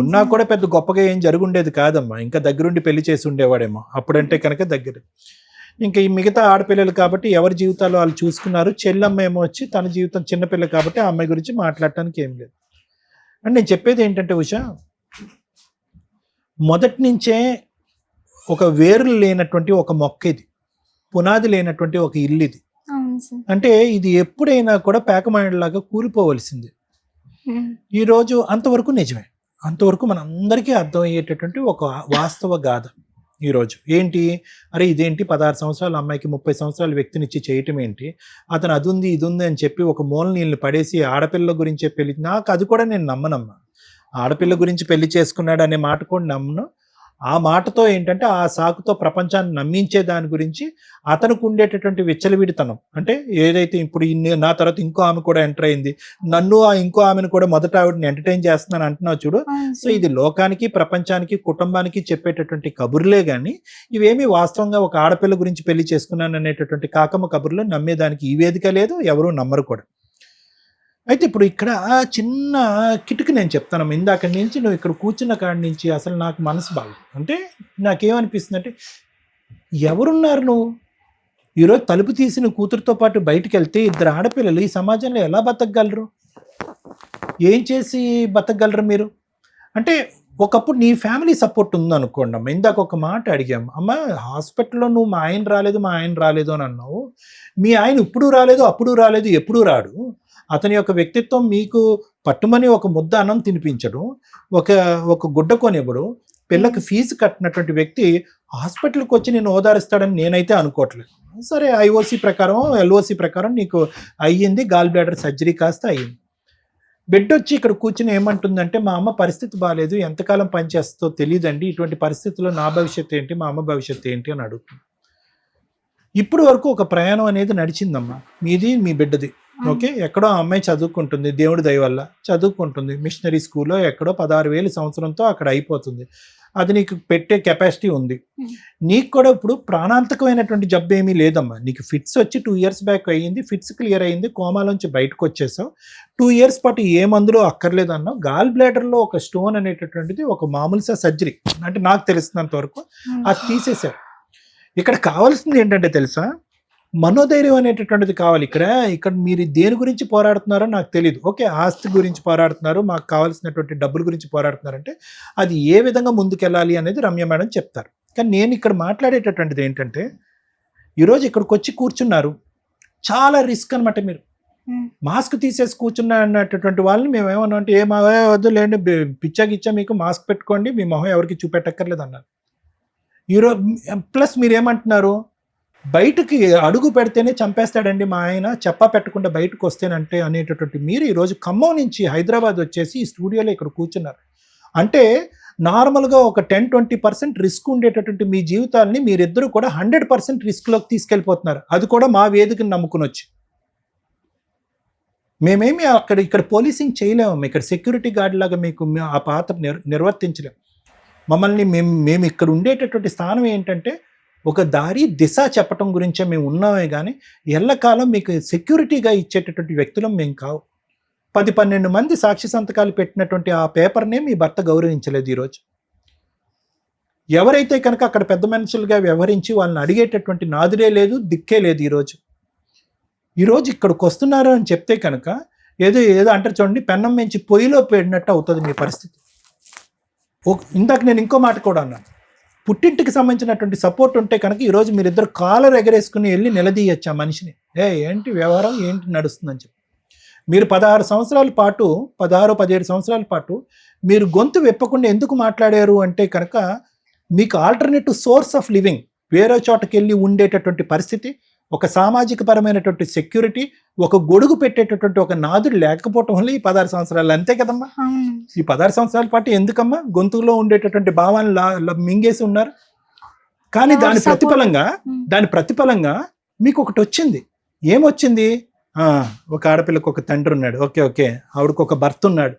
S3: ఉన్నా కూడా పెద్ద గొప్పగా ఏం జరుగుండేది కాదమ్మా, ఇంకా దగ్గరుండి పెళ్లి చేసి ఉండేవాడేమో అప్పుడంటే కనుక దగ్గర. ఇంకా ఈ మిగతా ఆడపిల్లలు కాబట్టి ఎవరి జీవితాలు వాళ్ళు చూసుకున్నారు. చెల్లమ్మ ఏమో వచ్చి తన జీవితం చిన్నపిల్ల కాబట్టి ఆ అమ్మాయి గురించి మాట్లాడటానికి ఏం లేదు. అండ్ నేను చెప్పేది ఏంటంటే ఉష, మొదటి నుంచే ఒక వేర్లు లేనటువంటి ఒక మొక్క ఇది, పునాది లేనటువంటి ఒక ఇల్లు ఇది.
S2: అవును సార్.
S3: అంటే ఇది ఎప్పుడైనా కూడా పేకమాయలాగా కూలిపోవలసింది. ఈరోజు అంతవరకు నిజమే, అంతవరకు మనందరికీ అర్థమయ్యేటటువంటి ఒక వాస్తవ గాథ. ఈరోజు ఏంటి, అరే ఇదేంటి 16 సంవత్సరాల అమ్మాయికి 30 సంవత్సరాల వ్యక్తినిచ్చి చేయటం ఏంటి, అతను అది ఉంది ఇది ఉంది అని చెప్పి ఒక మూల నీళ్ళని పడేసి ఆడపిల్ల గురించే పెళ్లి, నాకు అది కూడా నేను నమ్మనమ్మా. ఆడపిల్ల గురించి పెళ్లి చేసుకున్నాడు అనే మాట కూడా నమ్మను. ఆ మాటతో ఏంటంటే ఆ సాకుతో ప్రపంచాన్ని నమ్మించే దాని గురించి అతనికి ఉండేటటువంటి విచ్చలవిడితనం. అంటే ఏదైతే ఇప్పుడు నా తర్వాత ఇంకో ఆమె కూడా ఎంటర్ అయింది, నన్ను ఆ ఇంకో ఆమెను కూడా మొదట ఆవిడని ఎంటర్టైన్ చేస్తున్నాను అంటున్నావు చూడు. సో ఇది లోకానికి, ప్రపంచానికి, కుటుంబానికి చెప్పేటటువంటి కబుర్లే కానీ ఇవేమీ వాస్తవంగా ఒక ఆడపిల్ల గురించి పెళ్లి చేసుకున్నాను అనేటటువంటి కాకమ్మ కబుర్లు నమ్మేదానికి ఈ వేదిక లేదు, ఎవరు నమ్మరు కూడా. అయితే ఇప్పుడు ఇక్కడ చిన్న కిటుకు నేను చెప్తాను. ఇందాక నుంచి నువ్వు ఇక్కడ కూర్చున్న కాడి నుంచి అసలు నాకు మనసు బాగా, అంటే నాకేమనిపిస్తుంది అంటే, ఎవరున్నారు నువ్వు ఈరోజు తలుపు తీసిన కూతురుతో పాటు బయటికి వెళ్తే ఇద్దరు ఆడపిల్లలు ఈ సమాజంలో ఎలా బతకగలరు, ఏం చేసి బతకగలరు మీరు? అంటే ఒకప్పుడు నీ ఫ్యామిలీ సపోర్ట్ ఉందనుకోండి అమ్మ. ఇందాక ఒక మాట అడిగాము, అమ్మ హాస్పిటల్లో నువ్వు మా ఆయన రాలేదు అని అన్నావు. మీ ఆయన ఇప్పుడు రాలేదు, అప్పుడు రాలేదు, ఎప్పుడు రాడు. అతని యొక్క వ్యక్తిత్వం మీకు పట్టుమని ఒక ముద్ద అన్నం తినిపించడం, ఒక గుడ్డ కొనివ్వడం, పిల్లకి ఫీజు కట్టినటువంటి వ్యక్తి హాస్పిటల్కి వచ్చి నేను ఓదారుస్తాడని నేనైతే అనుకోవట్లేదు. సరే ఐఓసి ప్రకారం, ఎల్ఓసి ప్రకారం నీకు అయ్యింది, గాల్ బ్లాడర్ సర్జరీ కాస్త అయ్యింది. బిడ్డ వచ్చి ఇక్కడ కూర్చుని ఏమంటుందంటే, మా అమ్మ పరిస్థితి బాగాలేదు, ఎంతకాలం పనిచేస్తుందో తెలియదండి, ఇటువంటి పరిస్థితుల్లో నా భవిష్యత్తు ఏంటి, మా అమ్మ భవిష్యత్తు ఏంటి అని అడుగుతుంది. ఇప్పుడు వరకు ఒక ప్రయాణం అనేది నడిచిందమ్మా, మీది మీ బిడ్డది. ఓకే, ఎక్కడో ఆ అమ్మాయి చదువుకుంటుంది, దేవుడి దయ వల్ల చదువుకుంటుంది, మిషనరీ స్కూల్లో ఎక్కడో 16,000 సంవత్సరంతో అక్కడ అయిపోతుంది. అది నీకు పెట్టే కెపాసిటీ ఉంది. నీకు కూడా ఇప్పుడు ప్రాణాంతకమైనటువంటి జబ్బు ఏమీ లేదమ్మా. నీకు ఫిట్స్ వచ్చి 2 years బ్యాక్ అయ్యింది, ఫిట్స్ క్లియర్ అయ్యింది, కోమాలోంచి బయటకు వచ్చేసావు. 2 years పాటు ఏ మందులో అక్కర్లేదన్నావు. గాల్ బ్లాడర్లో ఒక స్టోన్ అనేటటువంటిది ఒక మామూలు సర్జరీ, అంటే నాకు తెలిసినంత వరకు అది తీసేశారు. ఇక్కడ కావాల్సింది ఏంటంటే తెలుసా, మనోధైర్యం అనేటటువంటిది కావాలి. ఇక్కడ మీరు దేని గురించి పోరాడుతున్నారో నాకు తెలియదు. ఓకే, ఆస్తి గురించి పోరాడుతున్నారు, మాకు కావాల్సినటువంటి డబ్బుల గురించి పోరాడుతున్నారంటే అది ఏ విధంగా ముందుకెళ్ళాలి అనేది రమ్య మేడం చెప్తారు. కానీ నేను ఇక్కడ మాట్లాడేటటువంటిది ఏంటంటే, ఈరోజు ఇక్కడికి వచ్చి కూర్చున్నారు, చాలా రిస్క్ అనమాట. మీరు మాస్క్ తీసేసి కూర్చున్నా అన్నటువంటి వాళ్ళని మేము ఏమన్నా అంటే, వద్దు లేండి, పిచ్చా మీకు మాస్క్ పెట్టుకోండి, మీ మొహం ఎవరికి చూపెట్టక్కర్లేదు అన్నారు. ఈరోజు ప్లస్ మీరు ఏమంటున్నారు, బయటకి అడుగు పెడితేనే చంపేస్తాడండి మా ఆయన, చెప్పా పెట్టకుండా బయటకు వస్తేనంటే అనేటటువంటి మీరు ఈరోజు ఖమ్మం నుంచి హైదరాబాద్ వచ్చేసి ఈ స్టూడియోలో ఇక్కడ కూర్చున్నారు. అంటే నార్మల్గా ఒక 10-20% రిస్క్ ఉండేటటువంటి మీ జీవితాలని మీరిద్దరూ కూడా 100% రిస్క్లోకి తీసుకెళ్ళిపోతున్నారు. అది కూడా మా వేదికను నమ్ముకుని వచ్చి. మేమేమి ఇక్కడ పోలీసింగ్ చేయలేము, ఇక్కడ సెక్యూరిటీ గార్డ్ లాగా మీకు ఆ పాత్ర నిర్వర్తించలేము. మమ్మల్ని మేము ఇక్కడ ఉండేటటువంటి స్థానం ఏంటంటే, ఒక దారి దిశ చెప్పటం గురించే మేము ఉన్నామే కానీ ఎల్లకాలం మీకు సెక్యూరిటీగా ఇచ్చేటటువంటి వ్యక్తులం మేము కావు. 10-12 మంది సాక్షి సంతకాలు పెట్టినటువంటి ఆ పేపర్నే మీ భర్త గౌరవించలేదు ఈరోజు. ఎవరైతే కనుక అక్కడ పెద్ద మనుషులుగా వ్యవహరించి వాళ్ళని అడిగేటటువంటి నాదుడే లేదు, దిక్కే లేదు. ఈరోజు ఇక్కడికి వస్తున్నారు అని చెప్తే కనుక ఏదో అంటారు చూడండి, పెన్నం మించి పొయ్యిలో పెట్టినట్టు అవుతుంది మీ పరిస్థితి. ఇందాక నేను ఇంకో మాట కూడా అన్నాను, పుట్టింటికి సంబంధించినటువంటి సపోర్ట్ ఉంటే కనుక ఈరోజు మీరిద్దరు కాలర్ ఎగరేసుకుని వెళ్ళి నిలదీయచ్చు ఆ మనిషిని, ఏంటి వ్యవహారం, ఏంటి నడుస్తుందని చెప్పి. మీరు 16 సంవత్సరాల పాటు 17 సంవత్సరాల పాటు మీరు గొంతు విప్పకుండా ఎందుకు మాట్లాడారు అంటే కనుక మీకు ఆల్టర్నేటివ్ సోర్స్ ఆఫ్ లివింగ్, వేరే చోటకి వెళ్ళి ఉండేటటువంటి పరిస్థితి, ఒక సామాజిక పరమైనటువంటి సెక్యూరిటీ, ఒక గొడుగు పెట్టేటటువంటి ఒక నాదుడు లేకపోవటం వల్ల ఈ 16 సంవత్సరాలు, అంతే కదమ్మా. ఈ 16 సంవత్సరాల పాటు ఎందుకమ్మా గొంతులో ఉండేటటువంటి భావాన్ని మింగేసి ఉన్నారు? కానీ దాని ప్రతిఫలంగా మీకు ఒకటి వచ్చింది. ఏమొచ్చింది? ఒక ఆడపిల్లకు ఒక తండ్రి ఉన్నాడు, ఓకే, ఆవిడకు ఒక భర్త ఉన్నాడు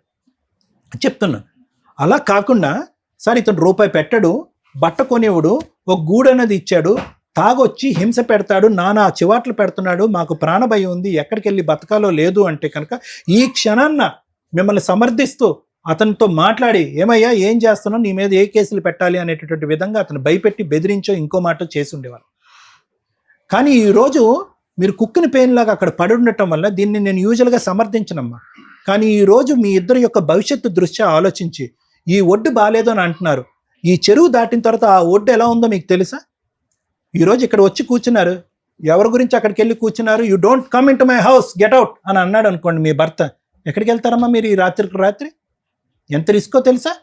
S3: చెప్తున్నాను. అలా కాకుండా సార్ ఇతను రూపాయి పెట్టడు, బట్ట కొనేవాడు, ఒక గూడు అనేది ఇచ్చాడు, తాగొచ్చి హింస పెడతాడు, నానా చివాట్లు పెడుతున్నాడు, మాకు ప్రాణభయం ఉంది, ఎక్కడికి వెళ్ళి బతకాలో లేదు అంటే కనుక ఈ క్షణాన్న మిమ్మల్ని సమర్థిస్తూ అతనితో మాట్లాడి, ఏమయ్యా ఏం చేస్తున్నావు, నీ మీద ఏ కేసులు పెట్టాలి అనేటటువంటి విధంగా అతను భయపెట్టి బెదిరించో ఇంకో మాట చేసి ఉండేవాళ్ళు. కానీ ఈరోజు మీరు కుక్కిన పెయిన్లాగా అక్కడ పడి ఉండటం వల్ల దీన్ని నేను యూజువల్గా సమర్థించనమ్మా. కానీ ఈరోజు మీ ఇద్దరి యొక్క భవిష్యత్తు దృష్ట్యా ఆలోచించి ఈ ఒడ్డు బాగాలేదు అని అంటున్నారు. ఈ చెరువు దాటిన తర్వాత ఆ ఒడ్డు ఎలా ఉందో మీకు తెలుసా? ఈరోజు ఇక్కడ వచ్చి కూర్చున్నారు, ఎవరి గురించి అక్కడికి వెళ్ళి కూర్చున్నారు, you don't come in to my house, get out అని అన్నాడు అనుకోండి మీ భర్త, ఎక్కడికి వెళ్తారమ్మా మీరు ఈ రాత్రి? ఎంత రిస్కో తెలుసా?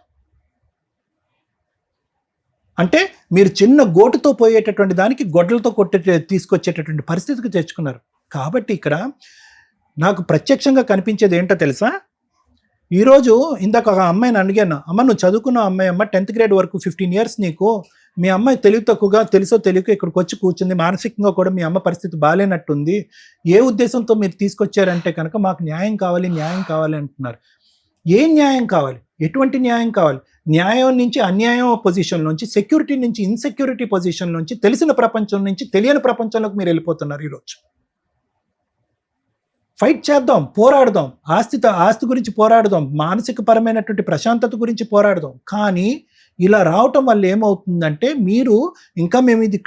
S3: అంటే మీరు చిన్న గోటుతో పోయేటటువంటి దానికి గొడ్డలతో తీసుకొచ్చేటటువంటి పరిస్థితికి తెచ్చుకున్నారు. కాబట్టి ఇక్కడ నాకు ప్రత్యక్షంగా కనిపించేది ఏంటో తెలుసా? ఈరోజు ఇందాక ఒక అమ్మాయిని అడిగాను, అమ్మ నువ్వు చదువుకున్న అమ్మాయి అమ్మ, 10th grade వరకు 15 years నీకు, మీ అమ్మాయి తెలివి తక్కువగా తెలుసో తెలియక ఇక్కడికి వచ్చి కూర్చుంది, మానసికంగా కూడా మీ అమ్మ పరిస్థితి బాగాలేనట్టుంది, ఏ ఉద్దేశంతో మీరు తీసుకొచ్చారంటే కనుక మాకు న్యాయం కావాలి అంటున్నారు. ఏ న్యాయం కావాలి? ఎటువంటి న్యాయం కావాలి? న్యాయం నుంచి అన్యాయం పొజిషన్ నుంచి, సెక్యూరిటీ నుంచి ఇన్సెక్యూరిటీ పొజిషన్ నుంచి, తెలిసిన ప్రపంచం నుంచి తెలియని ప్రపంచంలోకి మీరు వెళ్ళిపోతున్నారు. ఈరోజు ఫైట్ చేద్దాం, పోరాడదాం, ఆస్తి గురించి పోరాడదాం, మానసిక పరమైనటువంటి ప్రశాంతత గురించి పోరాడదాం. కానీ ఇలా రావటం వల్ల ఏమవుతుందంటే మీరు ఇంకా మేము ఇది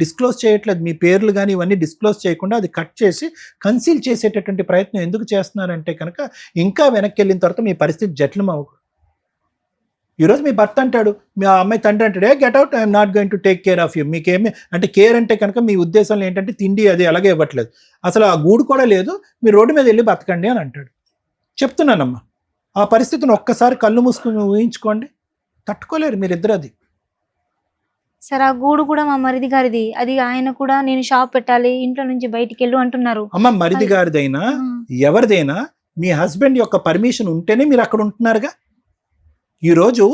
S3: డిస్క్లోజ్ చేయట్లేదు, మీ పేర్లు కానీ ఇవన్నీ డిస్క్లోజ్ చేయకుండా అది కట్ చేసి కన్సీల్ చేసేటటువంటి ప్రయత్నం ఎందుకు చేస్తున్నారంటే కనుక ఇంకా వెనక్కి వెళ్ళిన తర్వాత మీ పరిస్థితి జటిలం అవ్వదు. ఈరోజు మీ భర్త అంటాడు, మీ అమ్మాయి తండ్రి అంటాడు, get out, I'm not going to take care of you. మీకేమి అంటే కేర్ అంటే కనుక మీ ఉద్దేశంలో ఏంటంటే తిండి అది అలాగే ఇవ్వట్లేదు, అసలు ఆ గూడు కూడా లేదు, మీరు రోడ్డు మీద వెళ్ళి బతకండి అని అంటాడు. చెప్తున్నానమ్మా, ఆ పరిస్థితిని ఒక్కసారి కళ్ళు మూసుకుని ఊహించుకోండి, తట్టుకోలేరు మీరిద్దరు. అది
S2: సార్ ఆ గూడు కూడా మా మరిది గారిది, అది ఆయన కూడా నేను షాప్ పెట్టాలి, ఇంట్లో నుంచి బయటికి వెళ్ళు అంటున్నారు.
S3: అమ్మ మరిది గారిదైనా ఎవరిదైనా మీ హస్బెండ్ యొక్క పర్మిషన్ ఉంటేనే మీరు అక్కడ ఉంటున్నారుగా. ఈరోజు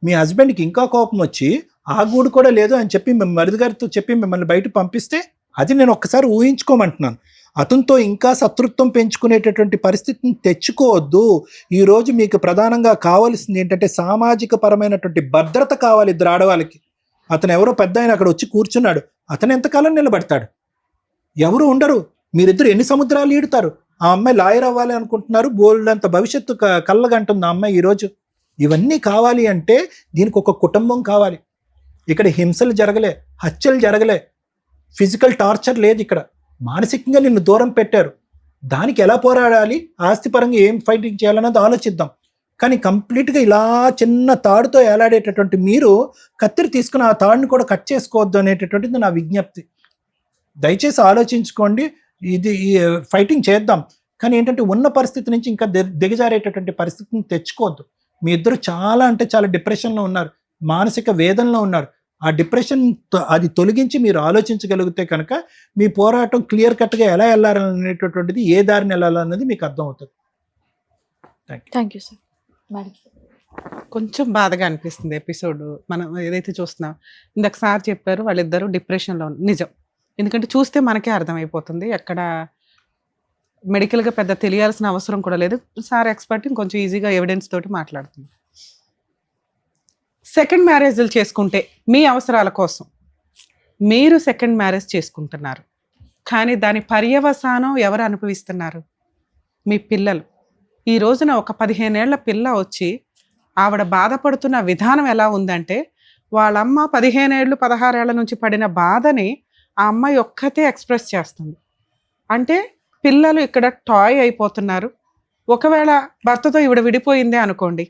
S3: మీ హస్బెండ్కి ఇంకా కోపం వచ్చి ఆ గూడు కూడా లేదు అని చెప్పి మరిది గారితో చెప్పి మిమ్మల్ని బయట పంపిస్తే అది నేను ఒక్కసారి ఊహించుకోమంటున్నాను. అతనితో ఇంకా శత్రుత్వం పెంచుకునేటటువంటి పరిస్థితిని తెచ్చుకోవద్దు. ఈరోజు మీకు ప్రధానంగా కావాల్సింది ఏంటంటే సామాజిక పరమైనటువంటి భద్రత కావాలి ఇద్దరు ఆడవాళ్ళకి. అతను ఎవరో పెద్ద ఆయన అక్కడ వచ్చి కూర్చున్నాడు, అతను ఎంతకాలం నిలబడతాడు? ఎవరు ఉండరు. మీరిద్దరు ఎన్ని సముద్రాలు ఈడుతారు? ఆ అమ్మాయి లాయర్ అవ్వాలి అనుకుంటున్నారు, బోల్డ్ అంత భవిష్యత్తు కళ్ళగంటుంది ఆ అమ్మాయి. ఈరోజు ఇవన్నీ కావాలి అంటే దీనికి ఒక కుటుంబం కావాలి. ఇక్కడ హింసలు జరగలే, హత్యలు జరగలే, ఫిజికల్ టార్చర్ లేదు, ఇక్కడ మానసికంగా నిన్ను దూరం పెట్టారు. దానికి ఎలా పోరాడాలి, ఆస్తిపరంగా ఏం ఫైటింగ్ చేయాలన్నది ఆలోచిద్దాం. కానీ కంప్లీట్గా ఇలా చిన్న తాడుతో ఏలాడేటటువంటి మీరు కత్తిరి తీసుకుని ఆ తాడుని కూడా కట్ చేసుకోవద్దు అనేటటువంటిది నా విజ్ఞప్తి. దయచేసి ఆలోచించుకోండి. ఇది ఫైటింగ్ చేద్దాం, కానీ ఏంటంటే ఉన్న పరిస్థితి నుంచి ఇంకా దిగజారేటటువంటి పరిస్థితిని తెచ్చుకోవద్దు. మీ ఇద్దరు చాలా అంటే చాలా డిప్రెషన్లో ఉన్నారు, మానసిక వేదనలో ఉన్నారు. ఆ డిప్రెషన్ అది తొలగించి మీరు ఆలోచించగలిగితే కనుక మీ పోరాటం క్లియర్ కట్గా ఎలా వెళ్ళాలనేటటువంటిది, ఏ దారిని వెళ్ళాలన్నది మీకు అర్థమవుతుంది.
S1: Thank you sir.
S4: కొంచెం బాధగా అనిపిస్తుంది ఎపిసోడ్ మనం ఏదైతే చూస్తున్నాం. ఇందాక సార్ చెప్పారు వాళ్ళిద్దరూ డిప్రెషన్లో నిజం. ఎందుకంటే చూస్తే మనకే అర్థమైపోతుంది, ఎక్కడ మెడికల్గా పెద్ద తెలియాల్సిన అవసరం కూడా లేదు. సార్ ఎక్స్పర్ట్, ఇంకొంచెం ఈజీగా ఎవిడెన్స్ తోటి మాట్లాడుతుంది. సెకండ్ మ్యారేజ్లు చేసుకుంటే మీ అవసరాల కోసం మీరు సెకండ్ మ్యారేజ్ చేసుకుంటున్నారు, కానీ దాని పర్యవసానం ఎవరు అనుభవిస్తున్నారు? మీ పిల్లలు. ఈ రోజున ఒక 15 ఏళ్ల పిల్ల వచ్చి ఆవిడ బాధపడుతున్న విధానం ఎలా ఉందంటే, వాళ్ళమ్మ 15 ఏళ్ళు 16 ఏళ్ల నుంచి పడిన బాధని ఆ అమ్మాయి ఒక్కతే ఎక్స్ప్రెస్ చేస్తుంది. అంటే పిల్లలు ఇక్కడ టాయ్ అయిపోతున్నారు. ఒకవేళ భర్తతో ఈవిడ విడిపోయిందే అనుకోండి,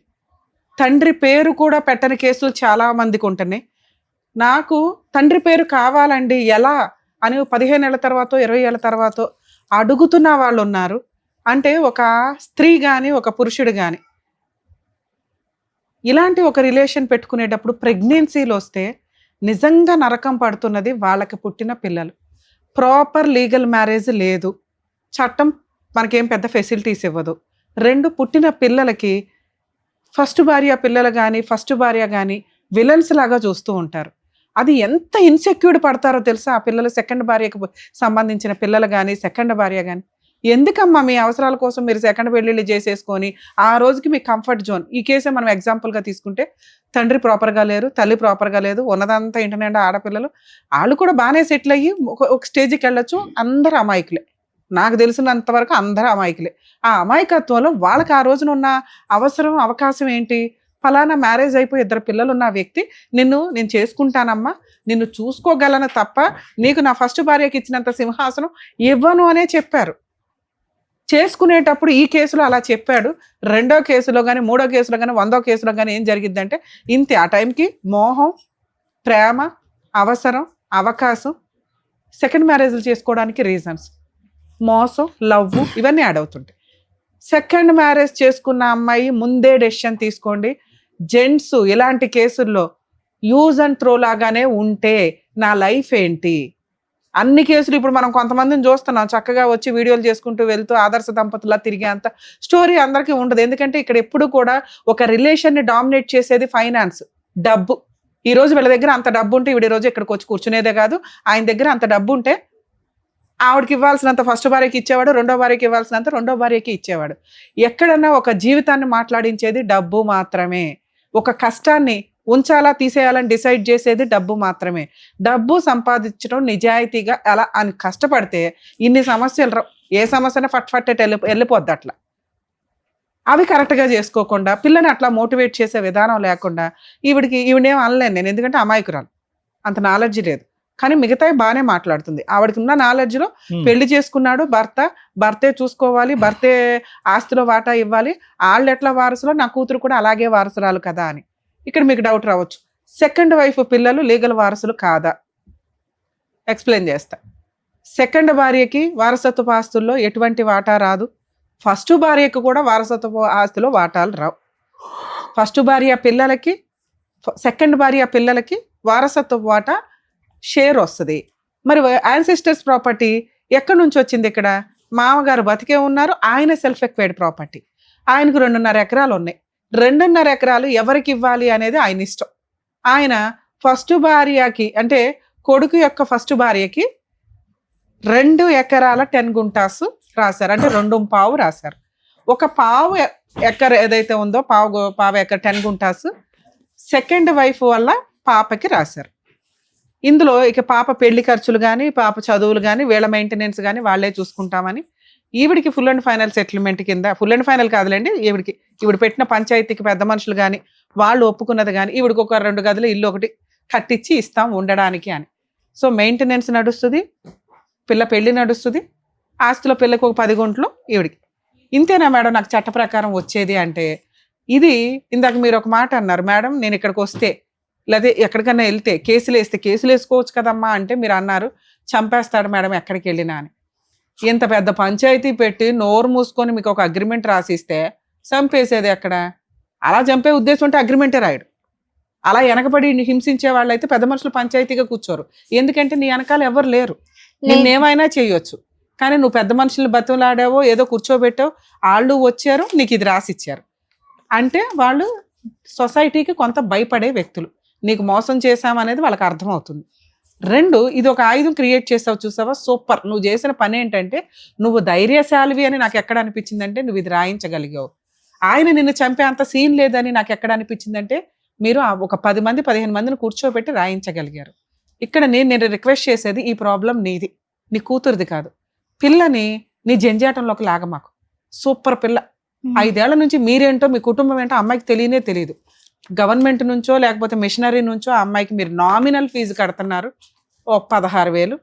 S4: తండ్రి పేరు కూడా పెట్టని కేసులు చాలా మందికి ఉంటున్నాయి. నాకు తండ్రి పేరు కావాలండి ఎలా అని 15 ఏళ్ల తర్వాత 20 ఏళ్ల తర్వాత అడుగుతున్న వాళ్ళు ఉన్నారు. అంటే ఒక స్త్రీ కానీ ఒక పురుషుడు కానీ ఇలాంటి ఒక రిలేషన్ పెట్టుకునేటప్పుడు ప్రెగ్నెన్సీలు వస్తే నిజంగా నరకం పడుతున్నది వాళ్ళకి పుట్టిన పిల్లలు. ప్రాపర్ లీగల్ మ్యారేజ్ లేదు, చట్టం మనకేం పెద్ద ఫెసిలిటీస్ ఇవ్వదు. 2 పుట్టిన పిల్లలకి ఫస్ట్ భార్య పిల్లలు కానీ ఫస్ట్ భార్య కానీ విలన్స్ లాగా చూస్తూ ఉంటారు. అది ఎంత ఇన్సెక్యూర్డ్ పడతారో తెలుసా ఆ పిల్లలు. సెకండ్ భార్యకు సంబంధించిన పిల్లలు కానీ సెకండ్ భార్య కానీ, ఎందుకమ్మా మీ అవసరాల కోసం మీరు సెకండ్ పెళ్ళిళ్ళు చేసేసుకొని ఆ రోజుకి మీ కంఫర్ట్ జోన్. ఈ కేసే మనం ఎగ్జాంపుల్గా తీసుకుంటే తండ్రి ప్రాపర్గా లేరు, తల్లి ప్రాపర్గా లేదు, ఉన్నదంతా ఇంటర్నెట్ ఆడపిల్లలు. వాళ్ళు కూడా బాగానే సెటిల్ అయ్యి ఒక స్టేజ్కి వెళ్ళొచ్చు. అందరు అమాయకులే, నాకు తెలిసినంత వరకు అందరూ అమాయకులే. ఆ అమాయకత్వంలో వాళ్ళకి ఆ రోజున ఉన్న అవసరం అవకాశం ఏంటి? ఫలానా మ్యారేజ్ అయిపోయి 2 పిల్లలు ఉన్న వ్యక్తి నేను చేసుకుంటానమ్మా, నిన్ను చూసుకోగలను తప్ప నీకు నా ఫస్ట్ భార్యకి ఇచ్చినంత సింహాసనం ఇవ్వను అనే చెప్పారు. చేసుకునేటప్పుడు ఈ కేసులో అలా చెప్పాడు. 2వ కేసులో కానీ 3వ కేసులో కానీ 100వ కేసులో కానీ ఏం జరిగిద్దంటే ఇంతే. ఆ టైంకి మోహం, ప్రేమ, అవసరం, అవకాశం, సెకండ్ మ్యారేజ్లు చేసుకోవడానికి రీజన్స్, మోసం, లవ్ ఇవన్నీ యాడ్ అవుతుంటాయి. సెకండ్ మ్యారేజ్ చేసుకున్న అమ్మాయి ముందే డెసిషన్ తీసుకోండి. జెంట్స్ ఇలాంటి కేసుల్లో యూజ్ అండ్ త్రో లాగానే ఉంటే నా లైఫ్ ఏంటి? అన్ని కేసులు ఇప్పుడు మనం కొంతమందిని చూస్తున్నాం, చక్కగా వచ్చి వీడియోలు చేసుకుంటూ వెళ్తూ ఆదర్శ దంపతులా తిరిగే అంత స్టోరీ అందరికీ ఉండదు. ఎందుకంటే ఇక్కడ ఎప్పుడు కూడా ఒక రిలేషన్ని డామినేట్ చేసేది ఫైనాన్స్, డబ్బు. ఈ రోజు వీళ్ళ దగ్గర అంత డబ్బు ఉంటే ఈవిడ రోజు ఇక్కడికి వచ్చి కూర్చునేదే కాదు. ఆయన దగ్గర అంత డబ్బు ఉంటే ఆవిడకి ఇవ్వాల్సినంత ఫస్ట్ భార్యకి ఇచ్చేవాడు, 2వ భార్యకి ఇవ్వాల్సినంత 2వ భార్యకి ఇచ్చేవాడు. ఎక్కడన్నా ఒక జీవితాన్ని మాట్లాడించేది డబ్బు మాత్రమే. ఒక కష్టాన్ని ఉంచాలా తీసేయాలని డిసైడ్ చేసేది డబ్బు మాత్రమే. డబ్బు సంపాదించడం నిజాయితీగా అలా అని కష్టపడితే ఇన్ని సమస్యలు రావు. ఏ సమస్యనే ఫట్ వెళ్ళిపోద్ది అట్లా. అవి కరెక్ట్గా చేసుకోకుండా పిల్లని అట్లా మోటివేట్ చేసే విధానం లేకుండా ఈవిడేం అనలేను నేను, ఎందుకంటే అమాయకురాలు, అంత నాలెడ్జ్ లేదు. కానీ మిగతాయి బాగానే మాట్లాడుతుంది. ఆవిడకి ఉన్న నాలెడ్జ్లో పెళ్లి చేసుకున్నాడు భర్తే చూసుకోవాలి, భర్తే ఆస్తిలో వాటా ఇవ్వాలి, వాళ్ళు ఎట్లా వారసులో నా కూతురు కూడా అలాగే వారసురాలు కదా అని. ఇక్కడ మీకు డౌట్ రావచ్చు, సెకండ్ వైఫ్ పిల్లలు లీగల్ వారసులు కాదా? ఎక్స్ప్లెయిన్ చేస్తా. సెకండ్ భార్యకి వారసత్వ ఆస్తుల్లో ఎటువంటి వాటా రాదు. ఫస్ట్ భార్యకు కూడా వారసత్వ ఆస్తిలో వాటాలు రావు. ఫస్ట్ భార్య పిల్లలకి సెకండ్ భార్య పిల్లలకి వారసత్వ వాటా షేర్ వస్తుంది. మరి యాన్సిస్టర్స్ ప్రాపర్టీ ఎక్కడి నుంచి వచ్చింది? ఇక్కడ మామగారు బతికే ఉన్నారు, ఆయన సెల్ఫ్ ఎక్వైర్డ్ ప్రాపర్టీ. ఆయనకు 2.5 ఎకరాలు ఉన్నాయి. 2.5 ఎకరాలు ఎవరికి ఇవ్వాలి అనేది ఆయన ఇష్టం. ఆయన ఫస్ట్ భార్యకి అంటే కొడుకు యొక్క ఫస్ట్ భార్యకి 2 ఎకరాల 10 గుంటాస్ రాశారు, అంటే 2.5 రాశారు. ఒక పావు ఎకర ఏదైతే ఉందో పావు ఎకర 10 గుంటాస్ సెకండ్ వైఫ్ వల్ల పాపకి రాశారు. ఇందులో ఇక పాప పెళ్లి ఖర్చులు కానీ పాప చదువులు కానీ వీళ్ళ మెయింటెనెన్స్ కానీ వాళ్ళే చూసుకుంటామని ఈవిడికి ఫుల్ అండ్ ఫైనల్ సెటిల్మెంట్ కింద, ఫుల్ అండ్ ఫైనల్ కాదులేండి, ఈవిడ పెట్టిన పంచాయతీకి పెద్ద మనుషులు కానీ వాళ్ళు ఒప్పుకున్నది కానీ ఈవిడికి ఒక 2 గదులు ఇల్లు ఒకటి కట్టించి ఇస్తాం ఉండడానికి అని. సో మెయింటెనెన్స్ నడుస్తుంది, పిల్ల పెళ్లి నడుస్తుంది, ఆస్తిలో పిల్లకి ఒక 10 గుంట్లు ఈవిడికి. ఇంతేనా మేడం నాకు చట్ట ప్రకారం వచ్చేది అంటే? ఇది ఇందాక మీరు ఒక మాట అన్నారు, మేడం నేను ఇక్కడికి వస్తే లేదా ఎక్కడికన్నా వెళ్తే కేసులు వేసుకోవచ్చు కదమ్మా అంటే మీరు అన్నారు చంపేస్తాడు మేడం ఎక్కడికి వెళ్ళినా అని. ఇంత పెద్ద పంచాయతీ పెట్టి నోరు మూసుకొని మీకు ఒక అగ్రిమెంట్ రాసిస్తే చంపేసేది ఎక్కడ? అలా చంపే ఉద్దేశం ఉంటే అగ్రిమెంటే రాయడు. అలా వెనకబడి హింసించే వాళ్ళు అయితే పెద్ద మనుషులు పంచాయతీగా కూర్చోరు. ఎందుకంటే నీ వెనకాల ఎవరు లేరు, నిన్నేమైనా చేయొచ్చు. కానీ నువ్వు పెద్ద మనుషులు బతులాడావో ఏదో కూర్చోబెట్టావు, వాళ్ళు వచ్చారు నీకు ఇది రాసిచ్చారు అంటే వాళ్ళు సొసైటీకి కొంత భయపడే వ్యక్తులు. నీకు మోసం చేశామనేది వాళ్ళకి అర్థమవుతుంది. 2, ఇది ఒక ఆయుధం క్రియేట్ చేసావు చూసావా, సూపర్. నువ్వు చేసిన పని ఏంటంటే నువ్వు ధైర్యశాలివి అని నాకు ఎక్కడ అనిపించిందంటే నువ్వు ఇది రాయించగలిగావు. ఆయన నిన్ను చంపే అంత సీన్ లేదని నాకు ఎక్కడ అనిపించిందంటే మీరు ఒక 10 మంది 15 మందిని కూర్చోబెట్టి రాయించగలిగారు. ఇక్కడ నేను రిక్వెస్ట్ చేసేది ఈ ప్రాబ్లం నీది, నీ కూతురుది కాదు. పిల్లని నీ జంజాటంలోకి లాగమాకు. సూపర్ పిల్ల, 5 ఏళ్ల నుంచి మీరేంటో మీ కుటుంబం ఏంటో అమ్మాయికి తెలియనే తెలియదు. గవర్నమెంట్ నుంచో లేకపోతే మిషనరీ నుంచో ఆ అమ్మాయికి మీరు నామినల్ ఫీజు కడుతున్నారు, ఓ 16,000.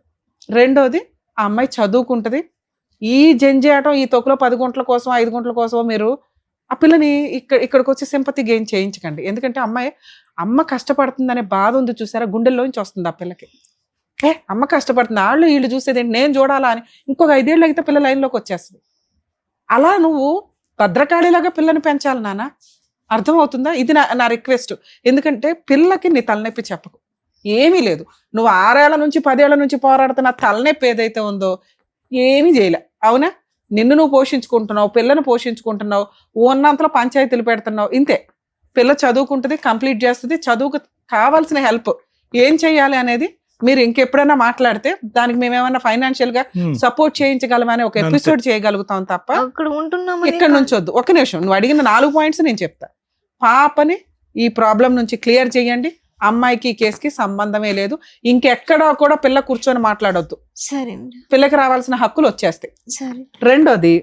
S4: రెండోది ఆ అమ్మాయి చదువుకుంటుంది. ఈ జంజాటం ఈ తొక్కులో 10 గంటల కోసం 5 గంటల కోసం మీరు ఆ పిల్లని ఇక్కడికి వచ్చి సింపతి గెయిన్ చేయించకండి. ఎందుకంటే అమ్మ కష్టపడుతుందనే బాధ ఉంది చూసారా, గుండెల్లోంచి వస్తుంది ఆ పిల్లకి. అమ్మ కష్టపడుతుంది, వీళ్ళు చూసేది ఏంటి, నేను చూడాలా అని ఇంకొక 5 ఏళ్ళు అయితే పిల్ల లైన్లోకి వచ్చేస్తుంది. అలా నువ్వు భద్రకాళిలాగా పిల్లని పెంచాలి నాన్న, అర్థమవుతుందా? ఇది నా రిక్వెస్ట్. ఎందుకంటే పిల్లకి నీ తలనొప్పి చెప్పకు, ఏమీ లేదు. నువ్వు 6 ఏళ్ల నుంచి 10 ఏళ్ల నుంచి పోరాడుతున్న తలనొప్పి ఏదైతే ఉందో ఏమీ చేయలే, అవునా? నిన్ను నువ్వు పోషించుకుంటున్నావు, పిల్లను పోషించుకుంటున్నావు, ఉన్నంతలో పంచాయతీలు పెడుతున్నావు, ఇంతే. పిల్ల చదువుకుంటుంది, కంప్లీట్ చేస్తుంది. చదువుకు కావాల్సిన హెల్ప్ ఏం చెయ్యాలి అనేది మీరు ఇంకెప్పుడైనా మాట్లాడితే దానికి మేమేమన్నా ఫైనాన్షియల్ గా సపోర్ట్ చేయించగలమని ఒక ఎపిసోడ్ చేయగలుగుతాం తప్ప
S2: అక్కడ ఉంటున్నాం.
S4: ఇక్కడ నుంచి వద్దు. ఒక్క నిమిషం, నువ్వు అడిగిన 4 పాయింట్స్ నేను చెప్తా. పాపని ఈ ప్రాబ్లం నుంచి క్లియర్ చేయండి. అమ్మాయికి ఈ కేసుకి సంబంధమే లేదు. ఇంకెక్కడా కూడా పిల్ల కూర్చొని మాట్లాడొద్దు.
S2: సరే,
S4: పిల్లకి రావాల్సిన హక్కులు వచ్చేస్తాయి.
S2: సరే.
S4: రెండోది,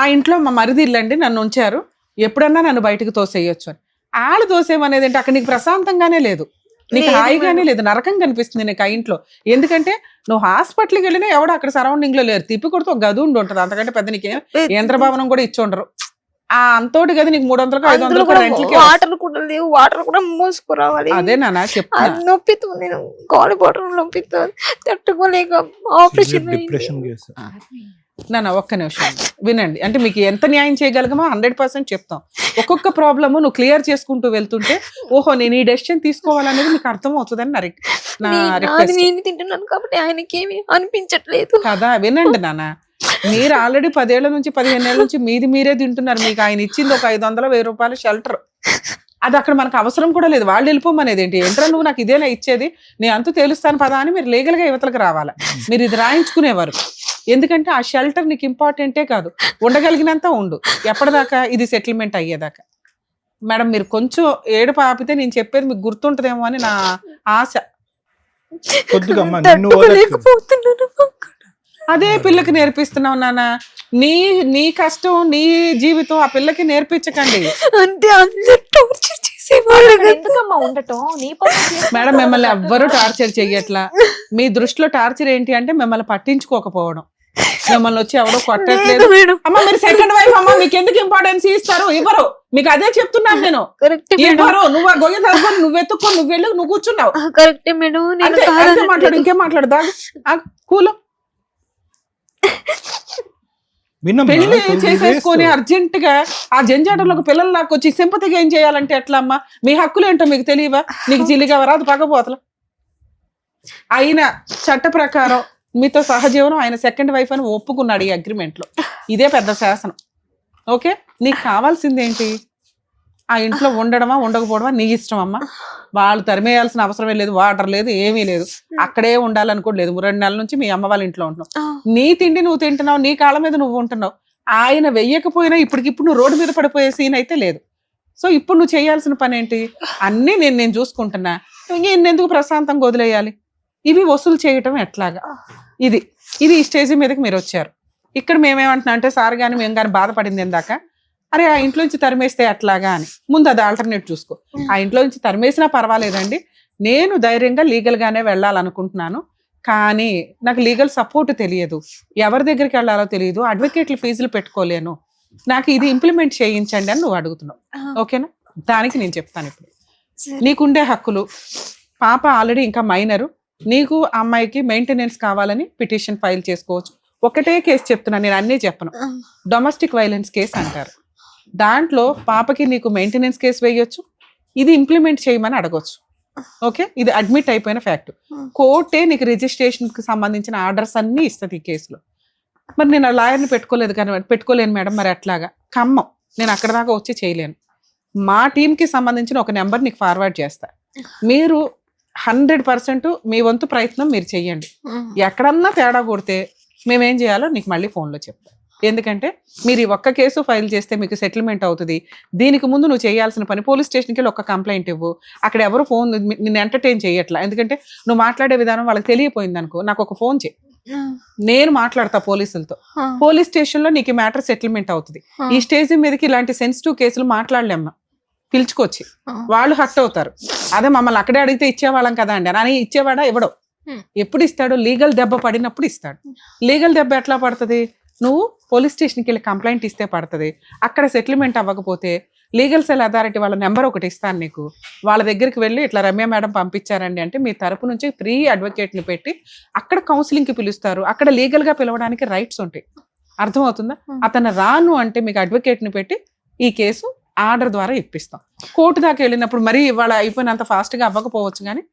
S4: ఆ ఇంట్లో మా మరిది ఇల్లండి, నన్ను ఉంచారు, ఎప్పుడన్నా నన్ను బయటకు తోసేయొచ్చు అని. ఆళ్ళు తోసేమనేది ఏంటి, అక్కడ నీకు ప్రశాంతంగానే లేదు, నీకు హాయిగానే లేదు, నరకం కనిపిస్తుంది నీకు ఆ ఇంట్లో. ఎందుకంటే నువ్వు హాస్పిటల్కి వెళ్ళినా ఎవడో అక్కడ సరౌండింగ్ లో లేరు, తిప్పి కొడుతూ ఒక గది ఉండి ఉంటుంది, అంతకంటే పెద్ద నీకేం యంత్రభవనం కూడా ఇచ్చి ఉండరు. ఆ అంతోటి గది నీకు 300-500 రెంట్లకి.
S2: వాటర్ కూడా లేవు, వాటర్ కూడా మోసుకురావాలి.
S4: అదే నాన్న చెప్తా,
S2: నొప్పితుంది, నేను గాలి బాటం నొప్పిస్తుంది, తట్టుకోలేక ఆపరేషన్.
S3: Depression case.
S4: నాన్న ఒక్క నిమిషం వినండి. అంటే మీకు ఎంత న్యాయం చేయగలగమో 100% చెప్తాం. ఒక్కొక్క ప్రాబ్లమ్ నువ్వు క్లియర్ చేసుకుంటూ వెళ్తుంటే ఓహో నేను ఈ డెసిషన్ తీసుకోవాలనేది మీకు అర్థం అవుతుందని నా రిక్వెస్ట్.
S2: నేను తింటున్నాను కాబట్టి ఆయనకి ఏమి అనిపించట్లేదు
S4: కదా. వినండి నాన్న, మీరు ఆల్రెడీ 10 ఏళ్ల నుంచి 15 ఏళ్ల నుంచి మీరే తింటున్నారు. మీకు ఆయన ఇచ్చింది ఒక 500-1000 రూపాయల షెల్టర్, అది అక్కడ మనకు అవసరం కూడా లేదు. వాళ్ళు వెళ్ళిపోమనేది ఏంటి, ఏంట్రా నువ్వు నాకు ఇదేనా ఇచ్చేది, నేను అంతూ తేలుస్తాను పదా అని మీరు లీగల్ గా యువతలకు రావాలి. మీరు ఇది రాయించుకునేవారు. ఎందుకంటే ఆ షెల్టర్ నీకు ఇంపార్టెంటే కాదు, ఉండగలిగినంత ఉండు, ఎప్పటిదాకా ఇది సెటిల్మెంట్ అయ్యేదాకా. మేడం మీరు కొంచెం ఏడుపు ఆపితే నేను చెప్పేది మీకు గుర్తుంటదేమో అని నా ఆశ. అదే పిల్లకి నేర్పిస్తున్నావు నాన్న. నీ కష్టం నీ జీవితం ఆ పిల్లకి నేర్పించకండి.
S2: అంటే అందరూ టార్చర్ చేసేవాళ్ళు.
S1: ఎందుకమ్మా ఉండటం, నీ పని
S4: మేడం మిమ్మల్ని ఎవ్వరూ టార్చర్ చెయ్యట్లా. మీ దృష్టిలో టార్చర్ ఏంటి అంటే మిమ్మల్ని పట్టించుకోకపోవడం, మిమ్మల్ని వచ్చి ఎవడో కొట్టట్లేదు. అమ్మ మీరు సెకండ్ వైఫ్ అమ్మ, మీకు ఎందుకు ఇంపార్టెన్స్ ఇస్తారు? ఇవ్వరు. మీకు అదే చెప్తున్నాను నేను, ఇవ్వరు. నువ్వు ఆ గొయ్య తరపుని నువ్వు ఎత్తుకో, నువ్వు వెళ్ళి నువ్వు కూర్చున్నావు.
S2: కరెక్టే మేడం.
S4: మాట్లాడు, ఇంకేం మాట్లాడు, దాగు కూలు. పెళ్లి చేసేసుకొని అర్జెంట్ గా ఆ జంజాటంలోకి పిల్లలు నాకు వచ్చి సింపతిగా ఏం చేయాలంటే ఎట్లా అమ్మా? మీ హక్కులు ఏంటో మీకు తెలియవా? నీకు జిల్లిగా రాదు పగపోతలు. ఆయన చట్ట ప్రకారం మీతో సహజీవనం ఆయన సెకండ్ వైఫ్ అని ఒప్పుకున్నాడు ఈ అగ్రిమెంట్ లో. ఇదే పెద్ద శాసనం. ఓకే, నీకు కావాల్సింది ఏంటి? ఆ ఇంట్లో ఉండడమా ఉండకపోవడమా నీ ఇష్టం అమ్మా. వాళ్ళు తరిమేయాల్సిన అవసరమే లేదు, వాటర్ లేదు, ఏమీ లేదు, అక్కడే ఉండాలనుకోవడం లేదు. 2 నెలల నుంచి మీ అమ్మ వాళ్ళ ఇంట్లో ఉంటున్నావు, నీ తిండి నువ్వు తింటున్నావు, నీ కాళ్ళ మీద నువ్వు ఉంటున్నావు. ఆయన వెయ్యకపోయినా ఇప్పటికిప్పుడు నువ్వు రోడ్డు మీద పడిపోయే సీన్ అయితే లేదు. సో ఇప్పుడు నువ్వు చేయాల్సిన పని ఏంటి? అన్నీ నేను చూసుకుంటున్నా, ఎందుకు ప్రశాంతంగా వదిలేయాలి? ఇవి వసూలు చేయటం ఎట్లాగా? ఇది ఈ స్టేజ్ మీదకి మీరు వచ్చారు. ఇక్కడ మేమేమంటున్నా అంటే సార్ కానీ మేము కానీ బాధపడింది ఎందాక, అరే ఆ ఇంట్లో నుంచి తరిమేస్తే అట్లాగా అని. ముందు అది ఆల్టర్నేట్ చూసుకో. ఆ ఇంట్లో నుంచి తరిమేసినా పర్వాలేదండి, నేను ధైర్యంగా లీగల్ గానే వెళ్ళాలనుకుంటున్నాను, కానీ నాకు లీగల్ సపోర్ట్ తెలియదు, ఎవరి దగ్గరికి వెళ్ళాలో తెలియదు, అడ్వకేట్ల ఫీజులు పెట్టుకోలేను, నాకు ఇది ఇంప్లిమెంట్ చేయించండి అని నువ్వు అడుగుతున్నావు. ఓకేనా? దానికి నేను చెప్తాను. ఇప్పుడు నీకుండే హక్కులు, పాప ఆల్రెడీ ఇంకా మైనరు, నీకు అమ్మాయికి మెయింటెనెన్స్ కావాలని పిటిషన్ ఫైల్ చేసుకోవచ్చు. ఒకటే కేసు చెప్తున్నా, నేను అన్నీ చెప్పను. డొమెస్టిక్ వైలెన్స్ కేసు అంటారు. దాంట్లో పాపకి నీకు మెయింటెనెన్స్ కేసు వేయొచ్చు, ఇది ఇంప్లిమెంట్ చేయమని అడగొచ్చు. ఓకే, ఇది అడ్మిట్ అయిపోయిన ఫ్యాక్ట్. కోర్టే నీకు రిజిస్ట్రేషన్ కి సంబంధించిన ఆర్డర్స్ అన్ని ఇస్తుంది ఈ కేసులో. మరి నేను లాయర్ని పెట్టుకోలేను మేడం, మరి అట్లాగా ఖమ్మం నేను అక్కడ దాకా వచ్చి చేయలేను. మా టీంకి సంబంధించిన ఒక నెంబర్ నీకు ఫార్వర్డ్ చేస్తా, మీరు 100% మీ వంతు ప్రయత్నం మీరు చెయ్యండి. ఎక్కడన్నా తేడా కొడితే మేమేం చేయాలో నీకు మళ్ళీ ఫోన్లో చెప్తాం. ఎందుకంటే మీరు ఈ ఒక్క కేసు ఫైల్ చేస్తే మీకు సెటిల్మెంట్ అవుతుంది. దీనికి ముందు నువ్వు చేయాల్సిన పని, పోలీస్ స్టేషన్కి వెళ్ళి ఒక కంప్లైంట్ ఇవ్వు. అక్కడ ఎవరు ఫోన్ నిన్ను ఎంటర్టైన్ చేయట్లా, ఎందుకంటే నువ్వు మాట్లాడే విధానం వాళ్ళకి తెలియపోయింది అనుకో, నాకు ఒక ఫోన్ చేయి, నేను మాట్లాడతా పోలీసులతో. పోలీస్ స్టేషన్ లో నీకు మ్యాటర్ సెటిల్మెంట్ అవుతుంది. ఈ స్టేజ్ మీదకి ఇలాంటి సెన్సిటివ్ కేసులు మాట్లాడలేమ్మా. పిలుచుకొచ్చి వాళ్ళు హర్ట్ అవుతారు. అదే మమ్మల్ని అక్కడే అడిగితే ఇచ్చేవాళ్ళం కదా అండి అని ఇచ్చేవాడా ఇవ్వడం. ఎప్పుడు ఇస్తాడు? లీగల్ దెబ్బ పడినప్పుడు ఇస్తాడు. లీగల్ దెబ్బ ఎట్లా పడుతుంది? నువ్వు పోలీస్ స్టేషన్కి వెళ్ళి కంప్లైంట్ ఇస్తే పడుతుంది. అక్కడ సెటిల్మెంట్ అవ్వకపోతే లీగల్ సెల్ అథారిటీ వాళ్ళ నెంబర్ ఒకటి ఇస్తాను నీకు, వాళ్ళ దగ్గరికి వెళ్ళి ఇట్లా రమ్య మేడం పంపించారండి అంటే మీ తరపు నుంచి ఫ్రీ అడ్వకేట్ని పెట్టి అక్కడ కౌన్సిలింగ్కి పిలుస్తారు. అక్కడ లీగల్గా పిలవడానికి రైట్స్ ఉంటాయి. అర్థమవుతుందా? అతను రాను అంటే మీకు అడ్వకేట్ని పెట్టి ఈ కేసు ఆర్డర్ ద్వారా ఇప్పిస్తాం. కోర్టు దాకా వెళ్ళినప్పుడు మరీ ఇవాళ అయిపోయినంత ఫాస్ట్గా అవ్వకపోవచ్చు, కానీ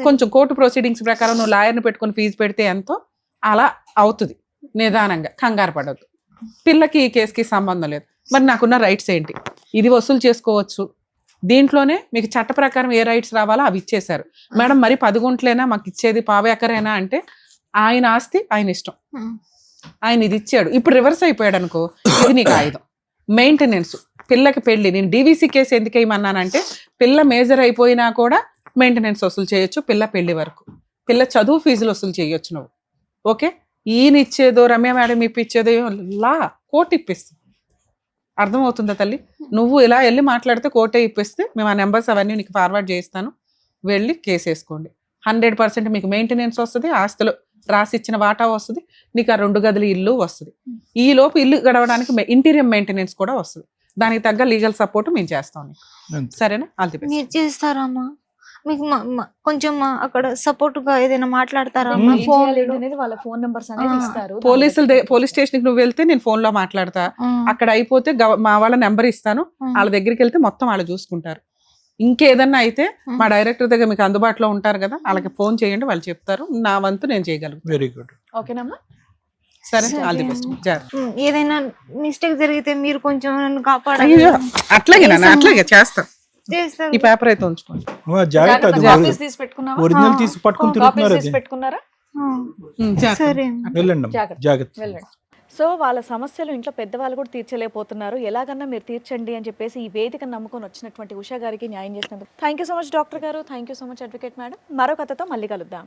S4: కొంచెం కోర్టు ప్రొసీడింగ్స్ ప్రకారం నువ్వు లాయర్ని పెట్టుకొని ఫీజు పెడితే ఎంతో అలా అవుతుంది. నిదానంగా, కంగారు పడద్దు. పిల్లకి ఈ కేసుకి సంబంధం లేదు. మరి నాకున్న రైట్స్ ఏంటి? ఇది వసూలు చేసుకోవచ్చు. దీంట్లోనే మీకు చట్ట ప్రకారం ఏ రైట్స్ రావాలో అవి ఇచ్చేశారు. మేడం మరి 10 గుంట్లేనా మాకు ఇచ్చేది, పావు ఎకరేనా అంటే ఆయన ఆస్తి ఆయన ఇష్టం, ఆయన ఇది ఇచ్చాడు. ఇప్పుడు రివర్స్ అయిపోయాడు అనుకో, ఇది నీకు ఆయుధం. మెయింటెనెన్స్, పిల్లకి పెళ్లి. నేను డీవీసీ కేసు ఎందుకు వేయమన్నానంటే పిల్ల మేజర్ అయిపోయినా కూడా మెయింటెనెన్స్ వసూలు చేయొచ్చు. పిల్ల పెళ్లి వరకు, పిల్ల చదువు ఫీజులు వసూలు చేయొచ్చు నువ్వు. ఓకే, ఈయన ఇచ్చేదో రమ్య మేడం ఇప్పించేదో లా కోర్టు ఇప్పిస్తుంది. అర్థమవుతుందా తల్లి? నువ్వు ఇలా వెళ్ళి మాట్లాడితే కోర్టే ఇప్పిస్తే మేము ఆ నెంబర్స్ అవన్నీ నీకు ఫార్వర్డ్ చేస్తాను, వెళ్ళి కేసు వేసుకోండి. 100% మీకు మెయింటెనెన్స్ వస్తుంది, ఆస్తులు రాసి ఇచ్చిన వాటా వస్తుంది, నీకు ఆ 2 గదుల ఇల్లు వస్తుంది. ఈ లోపు ఇల్లు గడవడానికి ఇంటీరియర్ మెయింటెనెన్స్ కూడా వస్తుంది. దానికి తగ్గ లీగల్ సపోర్ట్ మేము చేస్తాం నీకు. సరేనా? All the best.
S2: మీరు చేస్తారమ్మా? మీకు కొంచెం అక్కడ సపోర్ట్ గా ఏదైనా మాట్లాడతారా?
S1: ఏం చేయాలి అనేది వాళ్ళ ఫోన్ నెంబర్స్ అనేది ఇస్తారు.
S4: పోలీస్ స్టేషన్ కి నువ్వు వెళ్తే నేను ఫోన్ లో మాట్లాడతా. అక్కడ అయిపోతే మా వాళ్ళ నెంబర్ ఇస్తాను, వాళ్ళ దగ్గరికి వెళ్తే మొత్తం వాళ్ళు చూసుకుంటారు. ఇంకేదన్నా అయితే మా డైరెక్టర్ దగ్గర మీకు అందుబాటులో ఉంటారు కదా, వాళ్ళకి ఫోన్ చేయండి, వాళ్ళు చెప్తారు. నా వంతు నేను చేయగలుగుతాను.
S3: Very good.
S1: ఓకేనమ్మా?
S4: సరే, ఆల్ ది బెస్ట్.
S2: ఏదైనా మిస్టేక్ జరిగితే మీరు కొంచెం నన్ను కాపాడాలి.
S4: అయ్యో, అట్లాగే నాన్న, అట్లాగే చేస్తా.
S2: చేస్తాను.
S4: ఈ పేపర్ అయితే ఉంచుకోండి.
S3: జాగ్రత్త, అది
S1: కాపీస్ తీసి పెట్టుకున్నావా?
S3: ఒరిజినల్ తీసి పట్టుకుని
S1: కాపీస్
S3: తిరుగుతున్నారు.
S1: తీసి
S3: అది
S1: పెట్టుకున్నారా?
S2: సరే.
S3: వెళ్ళండి జాగ్రత్త.
S1: వెళ్ళండి. సో వాళ్ళ సమస్యలు ఇంట్లో పెద్దవాళ్ళు కూడా తీర్చలేకపోతున్నారు. ఎలాగన్నా మీరు తీర్చండి అని చెప్పేసి ఈ వేదికను నమ్ముకొని వచ్చినటువంటి ఉషా గారికి న్యాయం చేసినందుకు thank you so much doctor గారు. Thank you so much advocate madam. మరో కథతో మళ్ళీ కలుద్దాం.